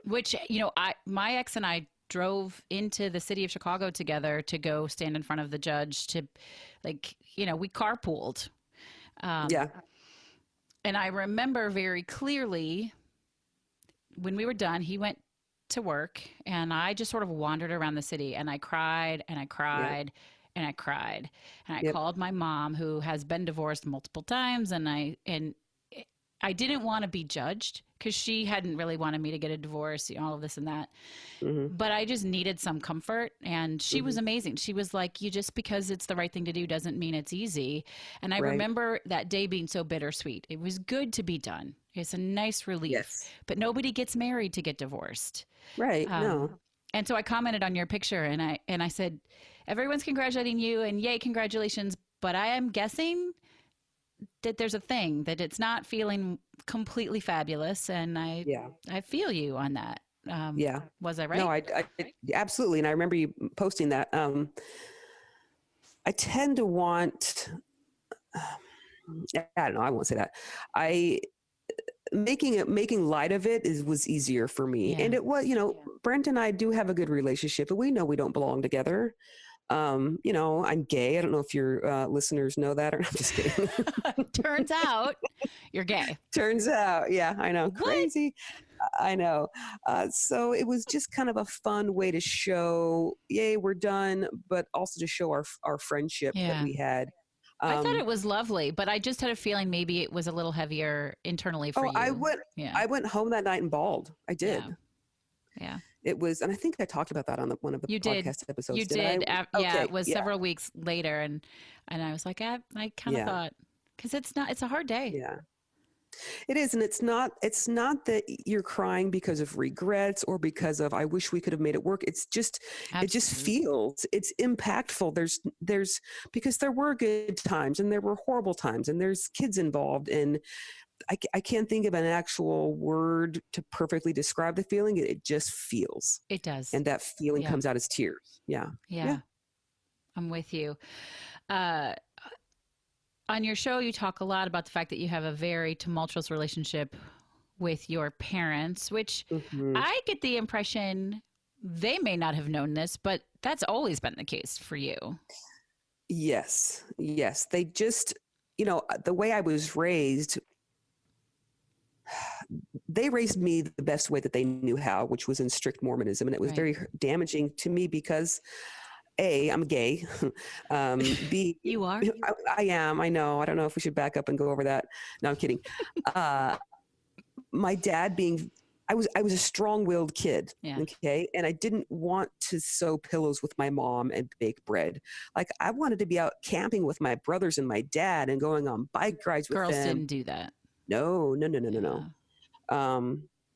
which, you know, my ex and I drove into the city of Chicago together to go stand in front of the judge to, like, you know, we carpooled. And I remember very clearly when we were done, he went to work and I just sort of wandered around the city and I cried and I cried and I cried. And I called my mom, who has been divorced multiple times, and I didn't want to be judged because she hadn't really wanted me to get a divorce, you know, all of this and that. But I just needed some comfort, and she was amazing. She was like, just because it's the right thing to do doesn't mean it's easy. And I remember that day being so bittersweet. It was good to be done. It's a nice relief, but nobody gets married to get divorced. Right. No. And so I commented on your picture and I said, everyone's congratulating you and yay, congratulations. But I am guessing that there's a thing, that it's not feeling completely fabulous. And I feel you on that. Was I right? No, I absolutely. And I remember you posting that. I tend to want, I don't know, I won't say that. Making light of it was easier for me. And it was, you know, Brent and I do have a good relationship, but we know we don't belong together. I'm gay. I don't know if your listeners know that, or I'm just kidding. Turns out you're gay. Turns out. Yeah, I know. What? Crazy. I know. So it was just kind of a fun way to show, yay, we're done, but also to show our friendship that we had. I thought it was lovely, but I just had a feeling maybe it was a little heavier internally for you. I went home that night and bawled. I did. Yeah. It was, and I think I talked about that on one of the podcast episodes. You did. Yeah, it was several weeks later, and I was like, I kind of thought, because it's a hard day. Yeah. It is, and it's not that you're crying because of regrets or because of I wish we could have made it work. It's just It just feels it's impactful. There's because there were good times and there were horrible times and there's kids involved, and I can't think of an actual word to perfectly describe the feeling. It just feels. It does, and that feeling comes out as tears. Yeah. I'm with you. On your show, you talk a lot about the fact that you have a very tumultuous relationship with your parents, which I get the impression they may not have known this, but that's always been the case for you. Yes. They just, the way I was raised, they raised me the best way that they knew how, which was in strict Mormonism. And it was very damaging to me because A, I'm gay. B, you are? I am. I know. I don't know if we should back up and go over that. No, I'm kidding. My dad I was a strong-willed kid. Yeah. Okay. And I didn't want to sew pillows with my mom and bake bread. Like I wanted to be out camping with my brothers and my dad and going on bike rides with them. Girls didn't do that. No.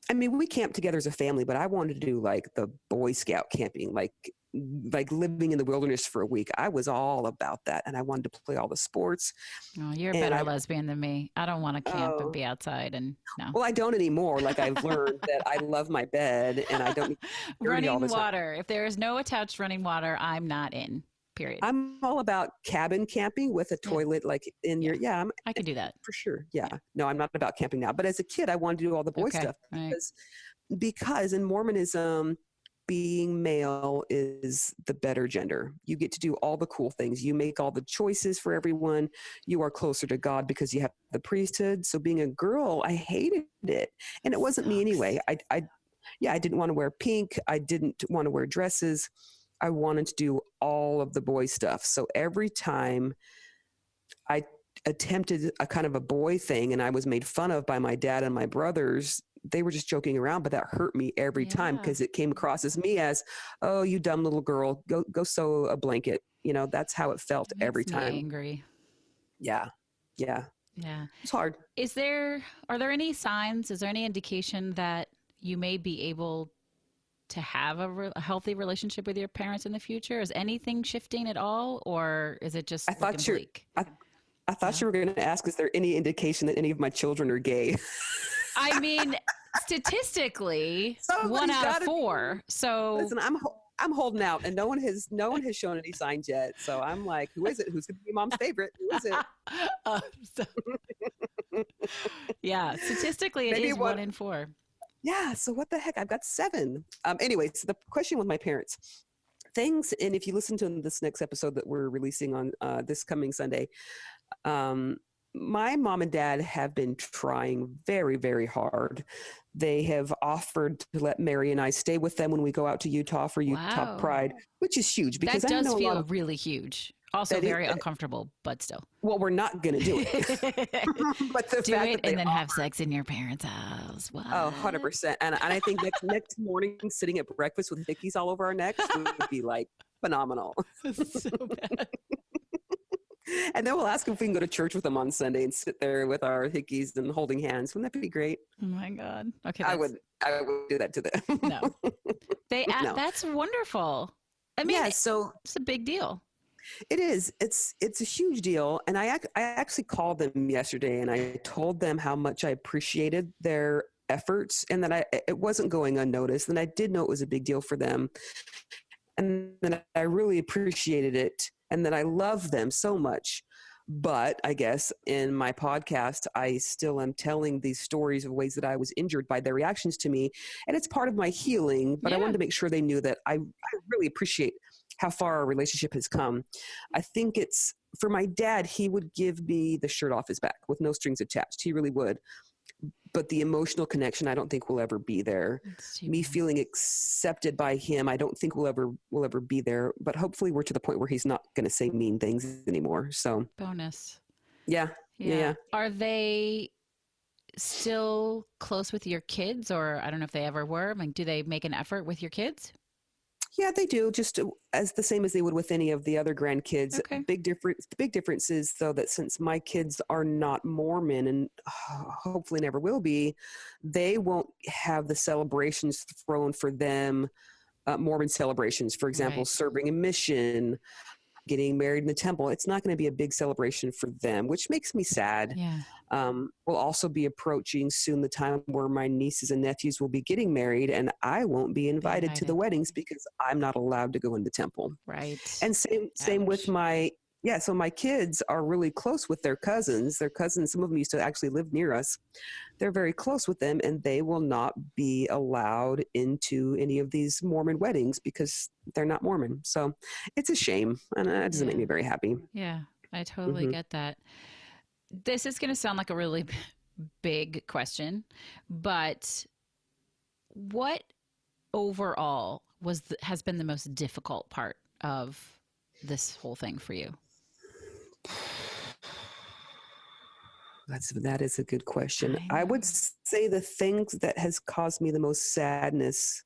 I mean, we camped together as a family, but I wanted to do like the Boy Scout camping, like living in the wilderness for a week. I was all about that. And I wanted to play all the sports. Oh, you're a better lesbian than me. I don't want to camp and be outside. And no. Well, I don't anymore. Like I've learned that I love my bed and I don't need running all the water. If there is no attached running water, I'm not in. Period. I'm all about cabin camping with a toilet, like in your, I can do that. For sure. Yeah. No, I'm not about camping now. But as a kid, I wanted to do all the boy stuff because in Mormonism, being male is the better gender. You get to do all the cool things. You make all the choices for everyone. You are closer to God because you have the priesthood. So being a girl, I hated it. And it wasn't me anyway. I didn't want to wear pink. I didn't want to wear dresses. I wanted to do all of the boy stuff. So every time I attempted a kind of a boy thing and I was made fun of by my dad and my brothers, they were just joking around, but that hurt me every time because it came across as me as, oh, you dumb little girl, go sew a blanket. That's how it felt every time. Angry. Yeah. It's hard. Are there any signs? Is there any indication that you may be able to have a healthy relationship with your parents in the future? Is anything shifting at all, or is it just bleak? I thought you were going to ask, is there any indication that any of my children are gay? I mean, statistically, 1 out of 4. So listen, I'm holding out, and no one has shown any signs yet. So I'm like, who is it? Who's going to be mom's favorite? Who is it? Yeah, statistically, it is 1 in 4. Yeah. So what the heck? I've got 7. Anyway, so the question with my parents, things, and if you listen to this next episode that we're releasing on this coming Sunday, my mom and dad have been trying very, very hard. They have offered to let Mary and I stay with them when we go out to Utah for Utah Pride, which is huge because that does feel really huge. Also very uncomfortable, but still. Well, we're not going to do it. But the do fact it that and then have sex in your parents' house. What? Oh, 100%. And I think next morning, sitting at breakfast with hickeys all over our necks would be like phenomenal. So bad. And then we'll ask if we can go to church with them on Sunday and sit there with our hickeys and holding hands. Wouldn't that be great? Oh my God. Okay. I would do that to them. No. That's wonderful. I mean, so it's a big deal. It is. It's a huge deal. And I actually called them yesterday and I told them how much I appreciated their efforts and that it wasn't going unnoticed. And I did know it was a big deal for them. And then I really appreciated it. And that I love them so much. But I guess in my podcast, I still am telling these stories of ways that I was injured by their reactions to me. And it's part of my healing. But I wanted to make sure they knew that I really appreciate how far our relationship has come. I think it's, for my dad, he would give me the shirt off his back with no strings attached. He really would. But the emotional connection, I don't think will ever be there. Me feeling accepted by him, I don't think will ever be there. But hopefully we're to the point where he's not going to say mean things anymore. So bonus. Yeah. Are they still close with your kids, or I don't know if they ever were? Like, do they make an effort with your kids? Yeah, they do, just as the same as they would with any of the other grandkids. Okay. The big difference is, though, that since my kids are not Mormon and hopefully never will be, they won't have the celebrations thrown for them, Mormon celebrations, for example, Right. serving a mission, getting married in the temple. It's not going to be a big celebration for them, which makes me sad. Yeah. We'll also be approaching soon the time where my nieces and nephews will be getting married, and I won't be invited to the weddings because I'm not allowed to go in the temple. Right. And same with so my kids are really close with their cousins. Some of them used to actually live near us. They're very close with them, and they will not be allowed into any of these Mormon weddings because they're not Mormon. So it's a shame, and it doesn't make me very happy. Yeah, I totally get that. This is going to sound like a really big question, but what overall has been the most difficult part of this whole thing for you? That is a good question. I would say the things that has caused me the most sadness,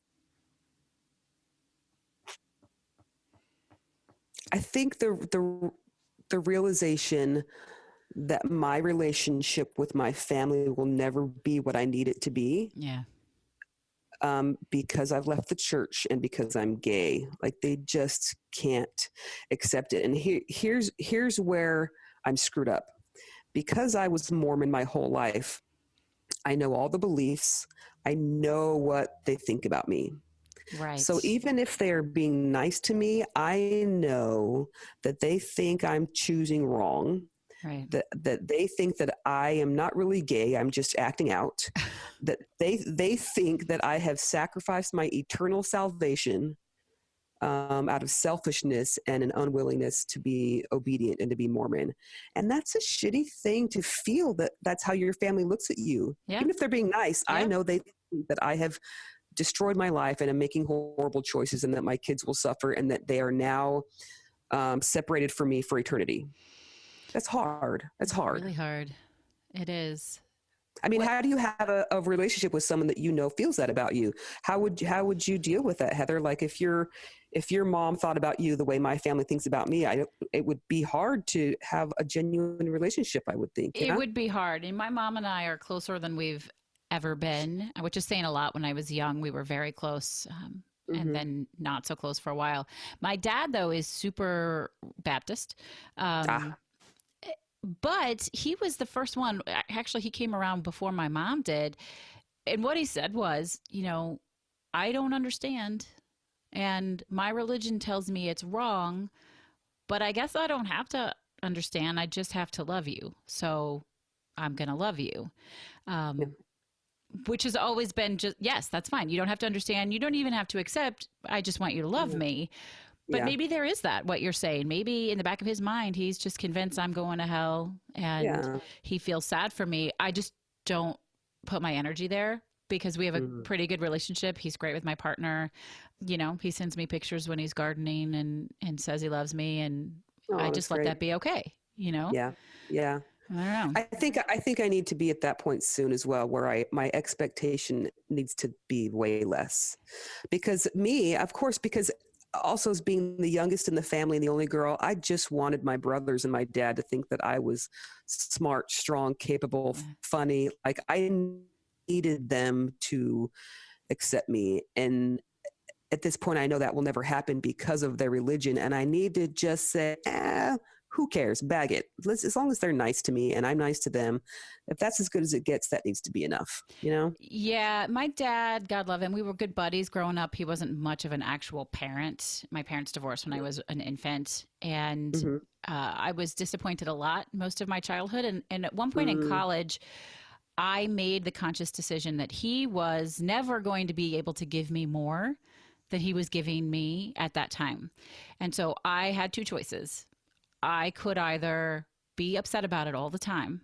I think the realization that my relationship with my family will never be what I need it to be. Yeah. Because I've left the church and because I'm gay. Like, they just can't accept it. And here's where I'm screwed up. Because I was Mormon my whole life, I know all the beliefs. I know what they think about me. Right. So even if they're being nice to me, I know that they think I'm choosing wrong. Right. That they think that I am not really gay, I'm just acting out. That they think that I have sacrificed my eternal salvation out of selfishness and an unwillingness to be obedient and to be Mormon. And that's a shitty thing to feel, that that's how your family looks at you. Yeah. Even if they're being nice, Yeah. I know they think that I have destroyed my life and am making horrible choices, and that my kids will suffer, and that they are now separated from me for eternity. That's hard. That's hard. Really hard. It is. I mean, how do you have a relationship with someone that you know feels that about you? How would you deal with that, Heather? Like, if your mom thought about you the way my family thinks about me, it would be hard to have a genuine relationship, I would think. It would be hard. And my mom and I are closer than we've ever been, which is saying a lot. When I was young, we were very close. And then not so close for a while. My dad, though, is super Baptist. But he was the first one. Actually, he came around before my mom did. And what he said was, I don't understand. And my religion tells me it's wrong. But I guess I don't have to understand. I just have to love you. So I'm going to love you. Which has always been just, yes, that's fine. You don't have to understand. You don't even have to accept. I just want you to love me. But maybe there is that, what you're saying. Maybe in the back of his mind, he's just convinced I'm going to hell, and he feels sad for me. I just don't put my energy there, because we have a pretty good relationship. He's great with my partner. He sends me pictures when he's gardening and says he loves me, and I just let that be okay. Yeah. I don't know. I think I need to be at that point soon as well, where my expectation needs to be way less. Because also, as being the youngest in the family and the only girl, I just wanted my brothers and my dad to think that I was smart, strong, capable, funny. Like, I needed them to accept me. And at this point, I know that will never happen because of their religion. And I need to just say, who cares? Bag it. As long as they're nice to me and I'm nice to them, if that's as good as it gets, that needs to be enough, Yeah, my dad, God love him, we were good buddies growing up. He wasn't much of an actual parent. My parents divorced when I was an infant, and I was disappointed a lot most of my childhood. And at one point in college, I made the conscious decision that he was never going to be able to give me more that he was giving me at that time. And so I had two choices. I could either be upset about it all the time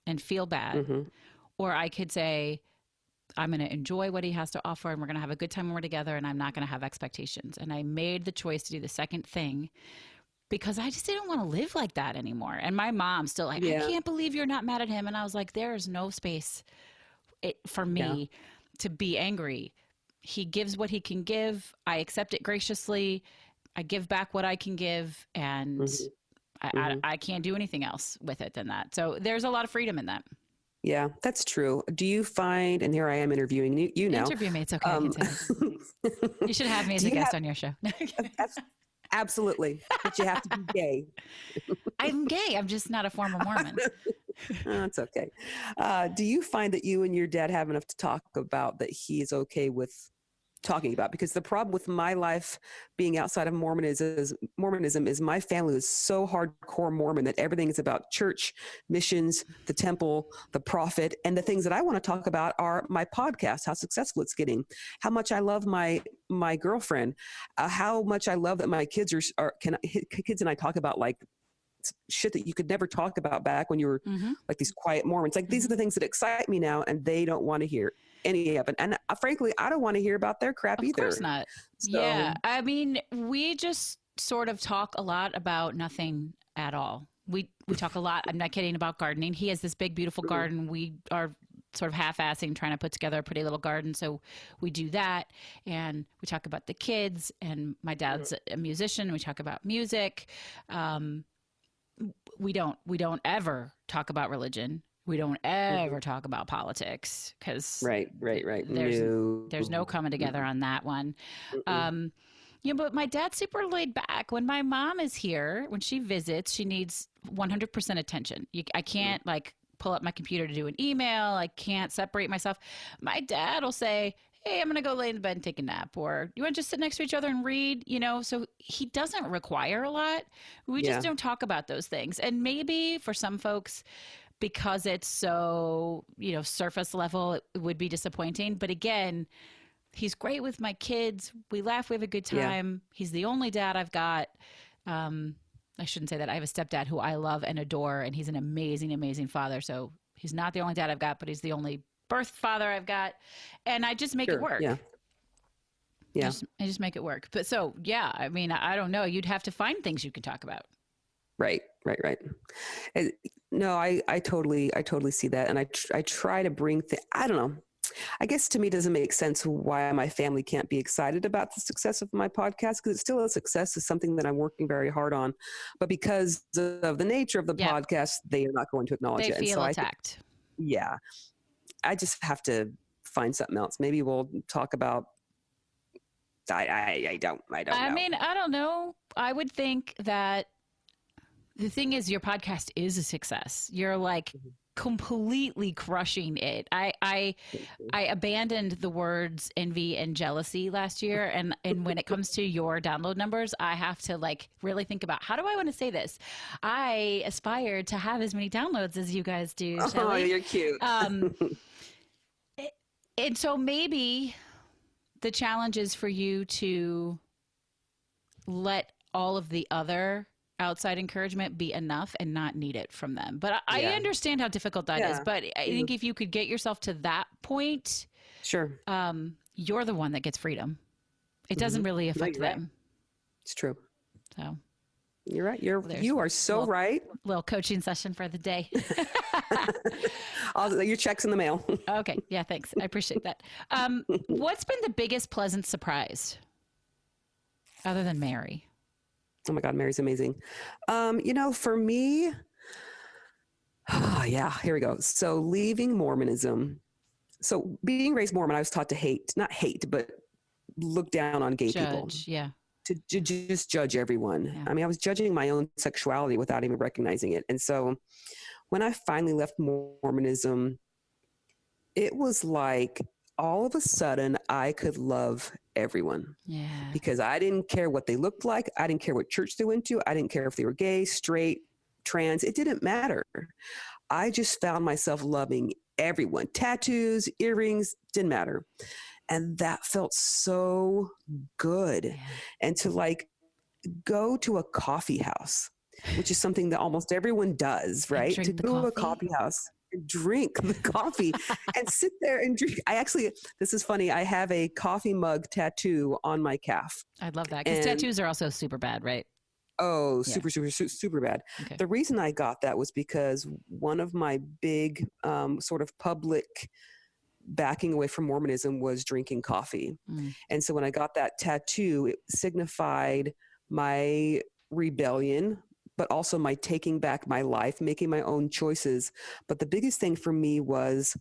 and feel bad, or I could say, I'm going to enjoy what he has to offer and we're going to have a good time when we're together and I'm not going to have expectations. And I made the choice to do the second thing because I just didn't want to live like that anymore. And my mom's still like, I can't believe you're not mad at him. And I was like, there's no space for me to be angry. He gives what he can give. I accept it graciously. I give back what I can give. And I can't do anything else with it than that. So there's a lot of freedom in that. Yeah, that's true. Do you find, and here I am interviewing you now. Interview me. It's okay. I can tell you. You should have me as a guest on your show. Absolutely. But you have to be gay. I'm gay. I'm just not a former Mormon. That's okay. Do you find that you and your dad have enough to talk about that he is okay with talking about? Because the problem with my life being outside of Mormonism is my family is so hardcore Mormon that everything is about church, missions, the temple, the prophet, and the things that I want to talk about are my podcast, how successful it's getting, how much I love my girlfriend, how much I love that my kids kids and I talk about like shit that you could never talk about back when you were like these quiet Mormons. Like these are the things that excite me now, and they don't want to hear any of it. And frankly, I don't want to hear about their crap either. Of course not. So, yeah. I mean, we just sort of talk a lot about nothing at all. We talk a lot. I'm not kidding about gardening. He has this big, beautiful garden. We are sort of half-assing, trying to put together a pretty little garden. So we do that. And we talk about the kids, and my dad's a musician. We talk about music. We don't ever talk about religion. We don't ever talk about politics because right. There's no coming together on that one. But my dad's super laid back. When my mom is here, when she visits, she needs 100% attention. I can't like pull up my computer to do an email. I can't separate myself. My dad will say, hey, I'm going to go lay in the bed and take a nap, or you want to just sit next to each other and read, so he doesn't require a lot. We just don't talk about those things. And maybe for some folks, because it's so, surface level, it would be disappointing. But again, he's great with my kids. We laugh. We have a good time. Yeah. He's the only dad I've got. I shouldn't say that. I have a stepdad who I love and adore, and he's an amazing, amazing father. So he's not the only dad I've got, but he's the only birth father I've got. And I just make it work. Yeah. I just make it work. But so, yeah, I mean, I don't know. You'd have to find things you could talk about. Right. No, I totally see that. And I try to bring I don't know. I guess to me, it doesn't make sense why my family can't be excited about the success of my podcast, because it's still a success. Is something that I'm working very hard on. But because of the nature of the podcast, they are not going to acknowledge it. They feel attacked. I just have to find something else. Maybe we'll talk about, I don't know. I mean, I don't know. I would think that the thing is, your podcast is a success. You're like completely crushing it. I abandoned the words envy and jealousy last year. And when it comes to your download numbers, I have to like really think about, how do I want to say this? I aspire to have as many downloads as you guys do, Shelly. Oh, you're cute. And so maybe the challenge is for you to let all of the other outside encouragement be enough and not need it from them. But I understand how difficult that is. But I think if you could get yourself to that point, sure, you're the one that gets freedom. It doesn't really affect them. Right. It's true. So you're right. You are so right. Little coaching session for the day. Your check's in the mail. Okay. Yeah. Thanks. I appreciate that. What's been the biggest pleasant surprise other than Mary? Oh my God, Mary's amazing. For me, here we go. So leaving Mormonism. So being raised Mormon, I was taught to not hate, but look down on gay people. Yeah. To just judge everyone. Yeah. I mean, I was judging my own sexuality without even recognizing it. And so when I finally left Mormonism, it was like all of a sudden I could love everyone. Yeah. Because I didn't care what they looked like. I didn't care what church they went to. I didn't care if they were gay, straight, trans. It didn't matter. I just found myself loving everyone. Tattoos, earrings, didn't matter. And that felt so good. Yeah. And to like go to a coffee house, which is something that almost everyone does, And right? To drink the go to a coffee. coffee house and drink the coffee and sit there and drink. This is funny. I have a coffee mug tattoo on my calf. I love that, because And tattoos are also super bad, right? oh, Yeah. super bad. Okay. The reason I got that was because one of my big sort of public backing away from Mormonism was drinking coffee. And so when I got that tattoo, it signified my rebellion, but also my taking back my life, making my own choices. But the biggest thing for me was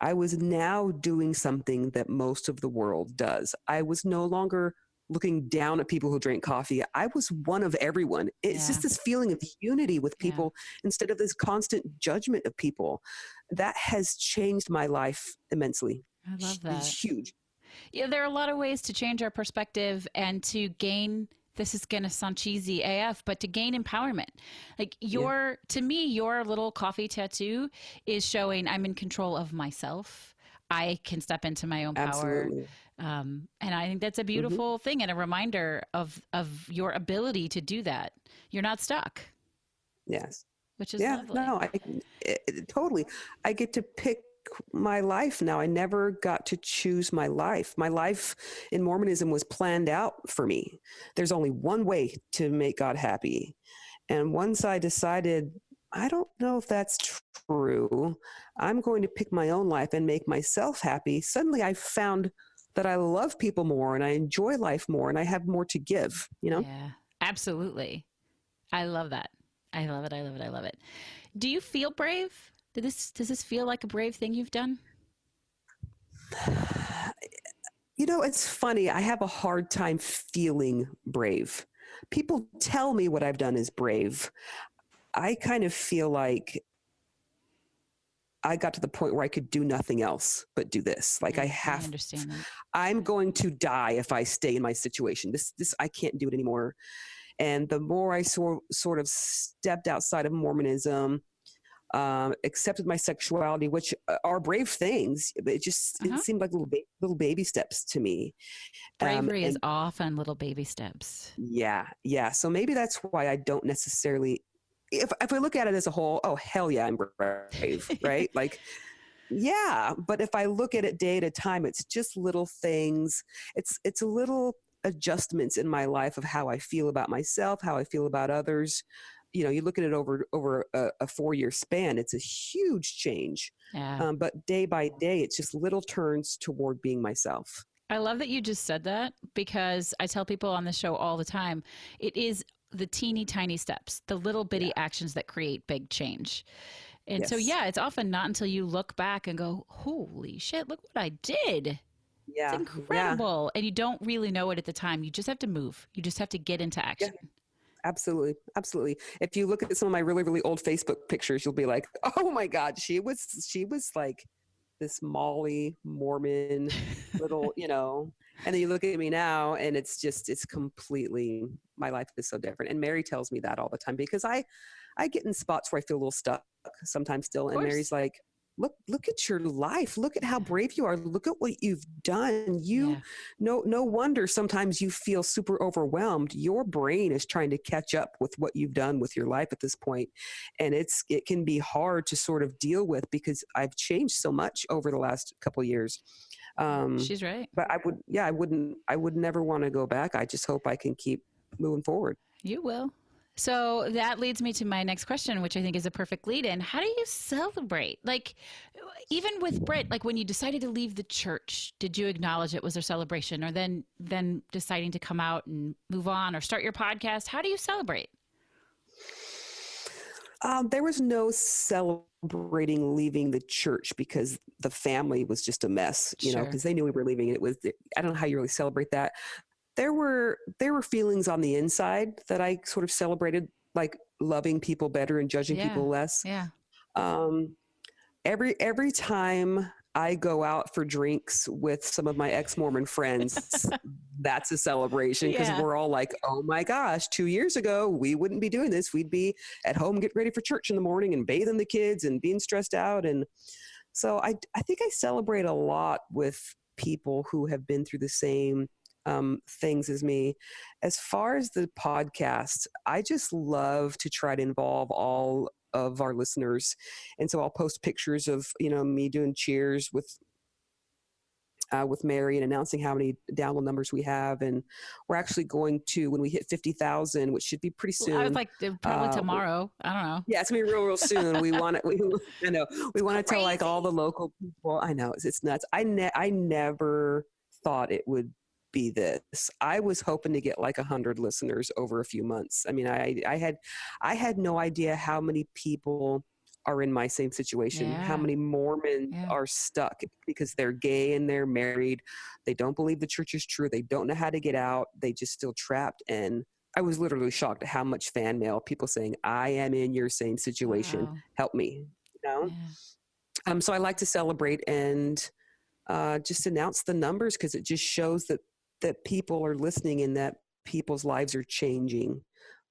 I was now doing something that most of the world does. I was no longer looking down at people who drink coffee. I was one of everyone. It's just this feeling of unity with people instead of this constant judgment of people. That has changed my life immensely. I love that. It's huge. Yeah, there are a lot of ways to change our perspective and to gain, this is going to sound cheesy AF, but to gain empowerment. Like to me, your little coffee tattoo is showing I'm in control of myself. I can step into my own power. Absolutely. And I think that's a beautiful thing and a reminder of your ability to do that. You're not stuck. Yes. Which is lovely. No, totally. I get to pick my life now. I never got to choose my life. My life in Mormonism was planned out for me. There's only one way to make God happy. And once I decided, I don't know if that's true, I'm going to pick my own life and make myself happy. Suddenly I found that I love people more and I enjoy life more and I have more to give, you know? Yeah, absolutely. I love that. I love it. I love it. I love it. Do you feel brave? Does this feel like a brave thing you've done? You know, it's funny. I have a hard time feeling brave. People tell me what I've done is brave. I kind of feel like I got to the point where I could do nothing else but do this. Like I understand that. I'm going to die if I stay in my situation. This, I can't do it anymore. And the more I sort of stepped outside of Mormonism, accepted my sexuality, which are brave things, but it seemed like little baby steps to me. Bravery is often little baby steps. Yeah. So maybe that's why I don't necessarily, if I look at it as a whole, oh, hell yeah, I'm brave, right? Like, yeah. But if I look at it day at a time, it's just little things. It's a little adjustments in my life of how I feel about myself, how I feel about others. You know, you look at it over a 4-year span, it's a huge change. Yeah. But day by day, it's just little turns toward being myself. I love that you just said that, because I tell people on the show all the time, it is the teeny tiny steps, the little bitty actions that create big change. And so, it's often not until you look back and go, holy shit, look what I did. Yeah. It's incredible. And you don't really know it at the time. You just have to move. You just have to get into action. Yeah. Absolutely. If you look at some of my really, really old Facebook pictures, you'll be like, oh my God, she was like this Molly Mormon little, you know, and then you look at me now and it's completely, my life is so different. And Mary tells me that all the time, because I get in spots where I feel a little stuck sometimes still. And Mary's like, look at your life. Look at how brave you are. Look at what you've done. No wonder sometimes you feel super overwhelmed. Your brain is trying to catch up with what you've done with your life at this point. And it can be hard to sort of deal with, because I've changed so much over the last couple of years. She's right. But I would never want to go back. I just hope I can keep moving forward. You will. So that leads me to my next question, which I think is a perfect lead in. How do you celebrate? Like, even with Britt, like when you decided to leave the church, did you acknowledge it was a celebration, or then deciding to come out and move on or start your podcast? How do you celebrate? There was no celebrating leaving the church, because the family was just a mess, you know, because they knew we were leaving. I don't know how you really celebrate that. There were feelings on the inside that I sort of celebrated, like loving people better and judging people less. Yeah. Every time I go out for drinks with some of my ex-Mormon friends, that's a celebration, because we're all like, oh my gosh, 2 years ago, we wouldn't be doing this. We'd be at home getting ready for church in the morning and bathing the kids and being stressed out. And so I think I celebrate a lot with people who have been through the same things as me. As far as the podcast, I just love to try to involve all of our listeners. And so I'll post pictures of, me doing cheers with Mary and announcing how many download numbers we have. And we're actually going to, when we hit 50,000, which should be pretty soon. I was like, probably tomorrow. I don't know. Yeah, it's gonna be real soon. We want to, we want to tell like all the local people. I know it's nuts. I never thought it would be this. I was hoping to get like 100 listeners over a few months. I mean, I had no idea how many people are in my same situation, how many Mormons are stuck because they're gay and they're married. They don't believe the church is true. They don't know how to get out. They just feel trapped. And I was literally shocked at how much fan mail, people saying, I am in your same situation. Wow. Help me. Yeah. So I like to celebrate and just announce the numbers, because it just shows that people are listening and that people's lives are changing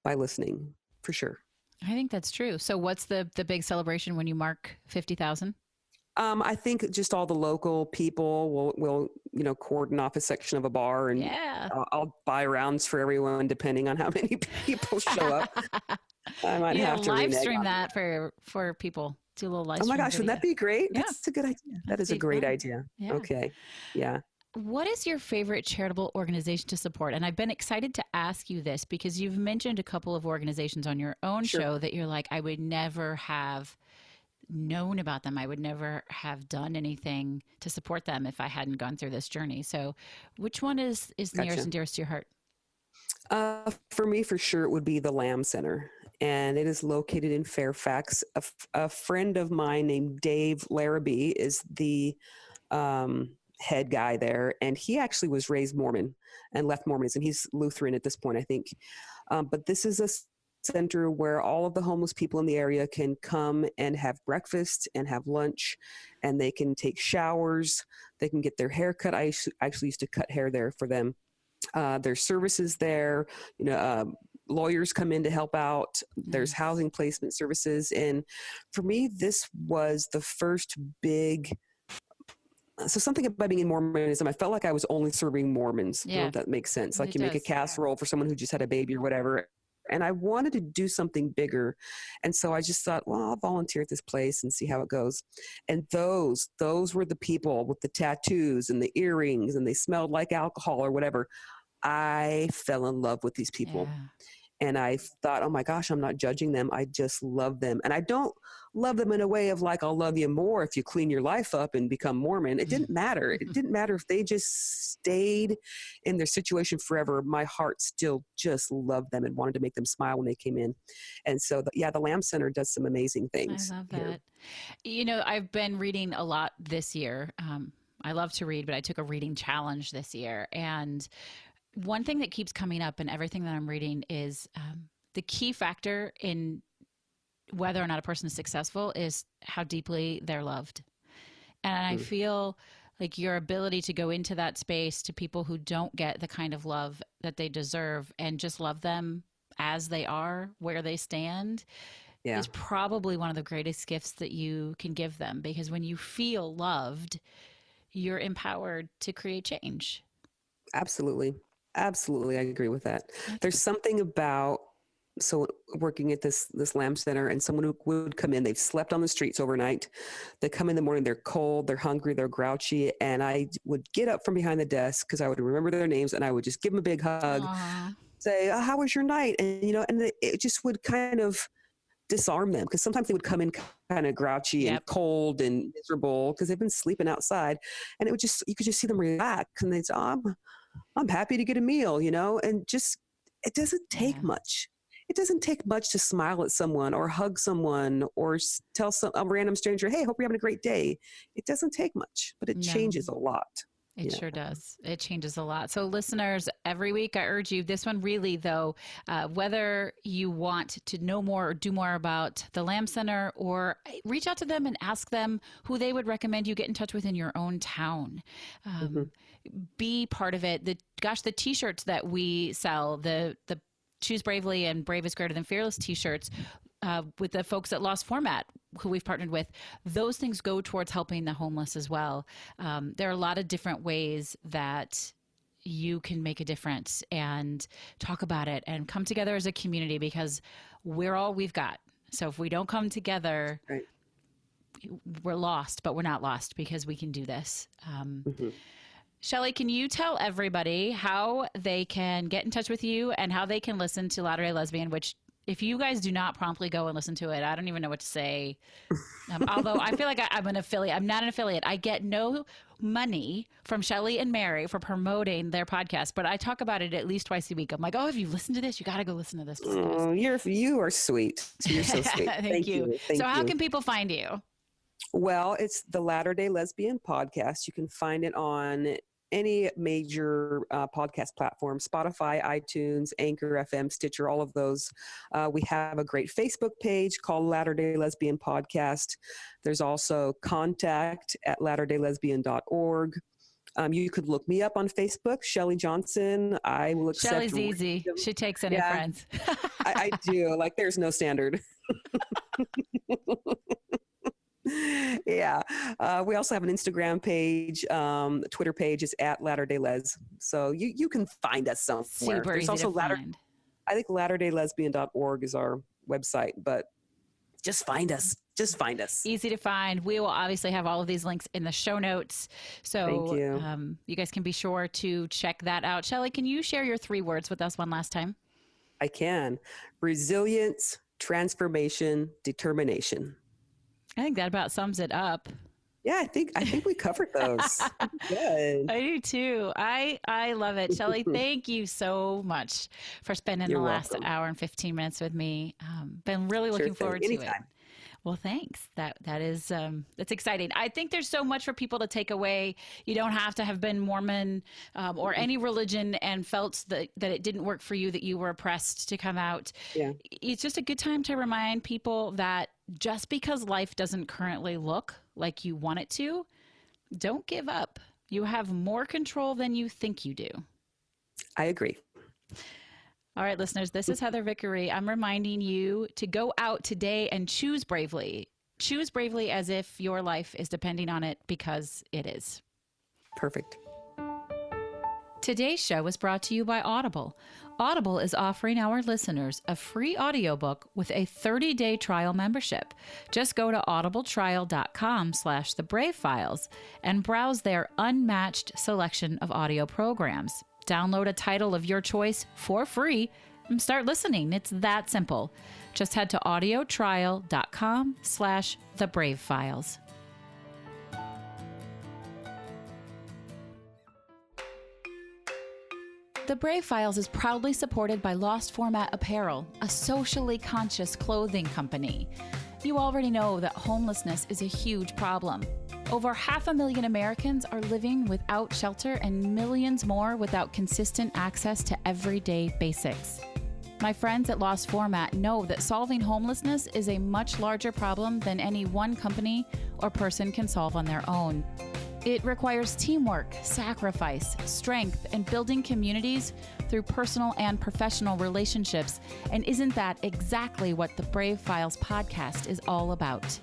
by listening, for sure. I think that's true. So what's the big celebration when you mark 50,000? I think just all the local people will cordon off a section of a bar, and I'll buy rounds for everyone depending on how many people show up. I might have to live stream that for people. Do a little live stream. Oh my gosh, video. Wouldn't that be great? Yeah. That's a good idea. That is a great idea. Yeah. Okay. Yeah. What is your favorite charitable organization to support? And I've been excited to ask you this because you've mentioned a couple of organizations on your own show that you're like, I would never have known about them. I would never have done anything to support them if I hadn't gone through this journey. So which one is nearest and dearest to your heart? For me, for sure, it would be the Lamb Center. And it is located in Fairfax. A friend of mine named Dave Larrabee is the head guy there, and he actually was raised Mormon and left Mormonism. He's Lutheran at this point, I think. But this is a center where all of the homeless people in the area can come and have breakfast and have lunch, and they can take showers. They can get their hair cut. I actually used to cut hair there for them. There's services there. Lawyers come in to help out. There's housing placement services. And for me, this was the first big. So something about being in Mormonism, I felt like I was only serving Mormons. Yeah. If that makes sense. Like you make a casserole for someone who just had a baby or whatever. And I wanted to do something bigger. And so I just thought, well, I'll volunteer at this place and see how it goes. And those were the people with the tattoos and the earrings, and they smelled like alcohol or whatever. I fell in love with these people. Yeah. And I thought, oh my gosh, I'm not judging them. I just love them. And I don't love them in a way of like, I'll love you more if you clean your life up and become Mormon. It didn't matter. It didn't matter if they just stayed in their situation forever. My heart still just loved them and wanted to make them smile when they came in. And so, the Lamb Center does some amazing things. I love that. Here. I've been reading a lot this year. I love to read, but I took a reading challenge this year. And one thing that keeps coming up in everything that I'm reading is the key factor in whether or not a person is successful is how deeply they're loved. And I feel like your ability to go into that space to people who don't get the kind of love that they deserve and just love them as they are, where they stand, is probably one of the greatest gifts that you can give them. Because when you feel loved, you're empowered to create change. Absolutely. Absolutely. I agree with that. There's something about, so working at this Lamb Center, and someone who would come in, they've slept on the streets overnight. They come in the morning, they're cold, they're hungry, they're grouchy. And I would get up from behind the desk because I would remember their names, and I would just give them a big hug, say, oh, how was your night? And, and it just would kind of disarm them, because sometimes they would come in kind of grouchy and cold and miserable because they've been sleeping outside. And you could just see them relax, and they'd say, I'm happy to get a meal, and just, it doesn't take much. It doesn't take much to smile at someone or hug someone or tell a random stranger, hey, hope you're having a great day. It doesn't take much, but it changes a lot. It sure does. It changes a lot. So listeners, every week I urge you, this one really though, whether you want to know more or do more about the Lamb Center, or reach out to them and ask them who they would recommend you get in touch with in your own town. Be part of it. The t-shirts that we sell, the Choose Bravely and Brave is Greater Than Fearless t-shirts, with the folks at Lost Format, who we've partnered with, those things go towards helping the homeless as well. There are a lot of different ways that you can make a difference and talk about it and come together as a community, because we're all we've got. So if we don't come together, Right. we're lost, but we're not lost because we can do this. Shelly, can you tell everybody how they can get in touch with you and how they can listen to Latter-day Lesbian, which if you guys do not promptly go and listen to it, I don't even know what to say. Although I feel like I'm an affiliate. I'm not an affiliate. I get no money from Shelly and Mary for promoting their podcast, but I talk about it at least twice a week. I'm like, oh, if you listen to this, you got to go listen to this podcast. Oh, you are sweet. You're so sweet. Thank you. Thank so how you. can people find you? Well, it's the Latter-day Lesbian podcast. You can find it on any major podcast platform, Spotify, iTunes, Anchor FM, Stitcher, all of those. We have a great Facebook page called Latter-day Lesbian Podcast. There's also contact@latterdaylesbian.org. You could look me up on Facebook, Shelly Johnson. I will accept. Shelly's easy. She takes any friends. I do. Like, there's no standard. Yeah. We also have an Instagram page. Twitter page is @LatterdayLes. So you can find us somewhere. Super There's easy also to find. I think latterdaylesbian.org is our website, but just find us. Just find us. Easy to find. We will obviously have all of these links in the show notes. So Thank you. You guys can be sure to check that out. Shelly, can you share your 3 words with us one last time? I can. Resilience, transformation, determination. I think that about sums it up. Yeah, I think we covered those. Good. I do too. I love it. Shelly, thank you so much for spending You're the last welcome. hour and 15 minutes with me. Been really looking forward to it. Anytime. Well, thanks. That is that's exciting. I think there's so much for people to take away. You don't have to have been Mormon or any religion and felt that it didn't work for you, that you were oppressed to come out. Yeah. It's just a good time to remind people that just because life doesn't currently look like you want it to, don't give up. You have more control than you think you do. I agree. All right, listeners, this is Heather Vickery. I'm reminding you to go out today and choose bravely. Choose bravely as if your life is depending on it, because it is. Perfect. Today's show was brought to you by Audible. Audible is offering our listeners a free audiobook with a 30-day trial membership. Just go to audibletrial.com/thebravefiles and browse their unmatched selection of audio programs. Download a title of your choice for free and start listening. It's that simple. Just head to audiotrial.com/thebravefiles. The Brave Files is proudly supported by Lost Format Apparel, a socially conscious clothing company. You already know that homelessness is a huge problem. Over 500,000 Americans are living without shelter and millions more without consistent access to everyday basics. My friends at Lost Format know that solving homelessness is a much larger problem than any one company or person can solve on their own. It requires teamwork, sacrifice, strength, and building communities through personal and professional relationships. And isn't that exactly what the Brave Files podcast is all about?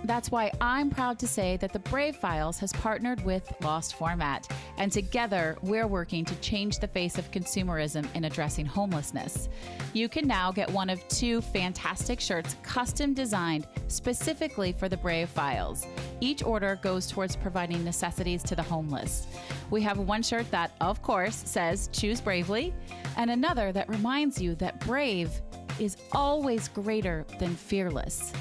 That's why I'm proud to say that the Brave Files has partnered with Lost Format, and together we're working to change the face of consumerism in addressing homelessness. You can now get one of 2 fantastic shirts custom designed specifically for the Brave Files. Each order goes towards providing necessities to the homeless. We have one shirt that, of course, says "Choose Bravely," and another that reminds you that brave is always greater than fearless.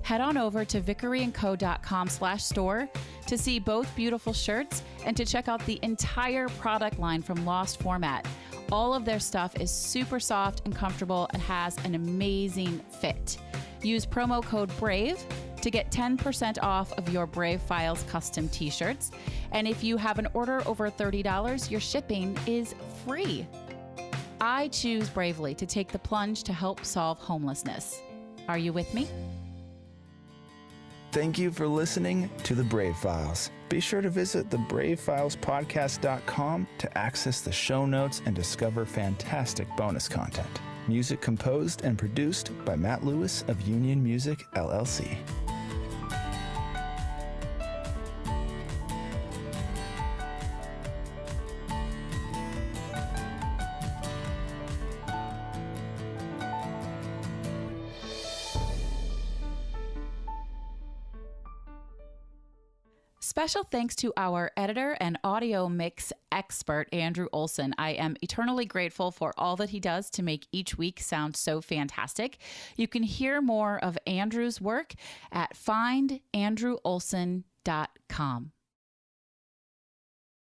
Head on over to vickeryandco.com/store to see both beautiful shirts and to check out the entire product line from Lost Format. All of their stuff is super soft and comfortable and has an amazing fit. Use promo code BRAVE to get 10% off of your Brave Files custom t-shirts. And if you have an order over $30, your shipping is free. I choose bravely to take the plunge to help solve homelessness. Are you with me? Thank you for listening to The Brave Files. Be sure to visit thebravefilespodcast.com to access the show notes and discover fantastic bonus content. Music composed and produced by Matt Lewis of Union Music, LLC. Special thanks to our editor and audio mix expert, Andrew Olson. I am eternally grateful for all that he does to make each week sound so fantastic. You can hear more of Andrew's work at findandrewolson.com.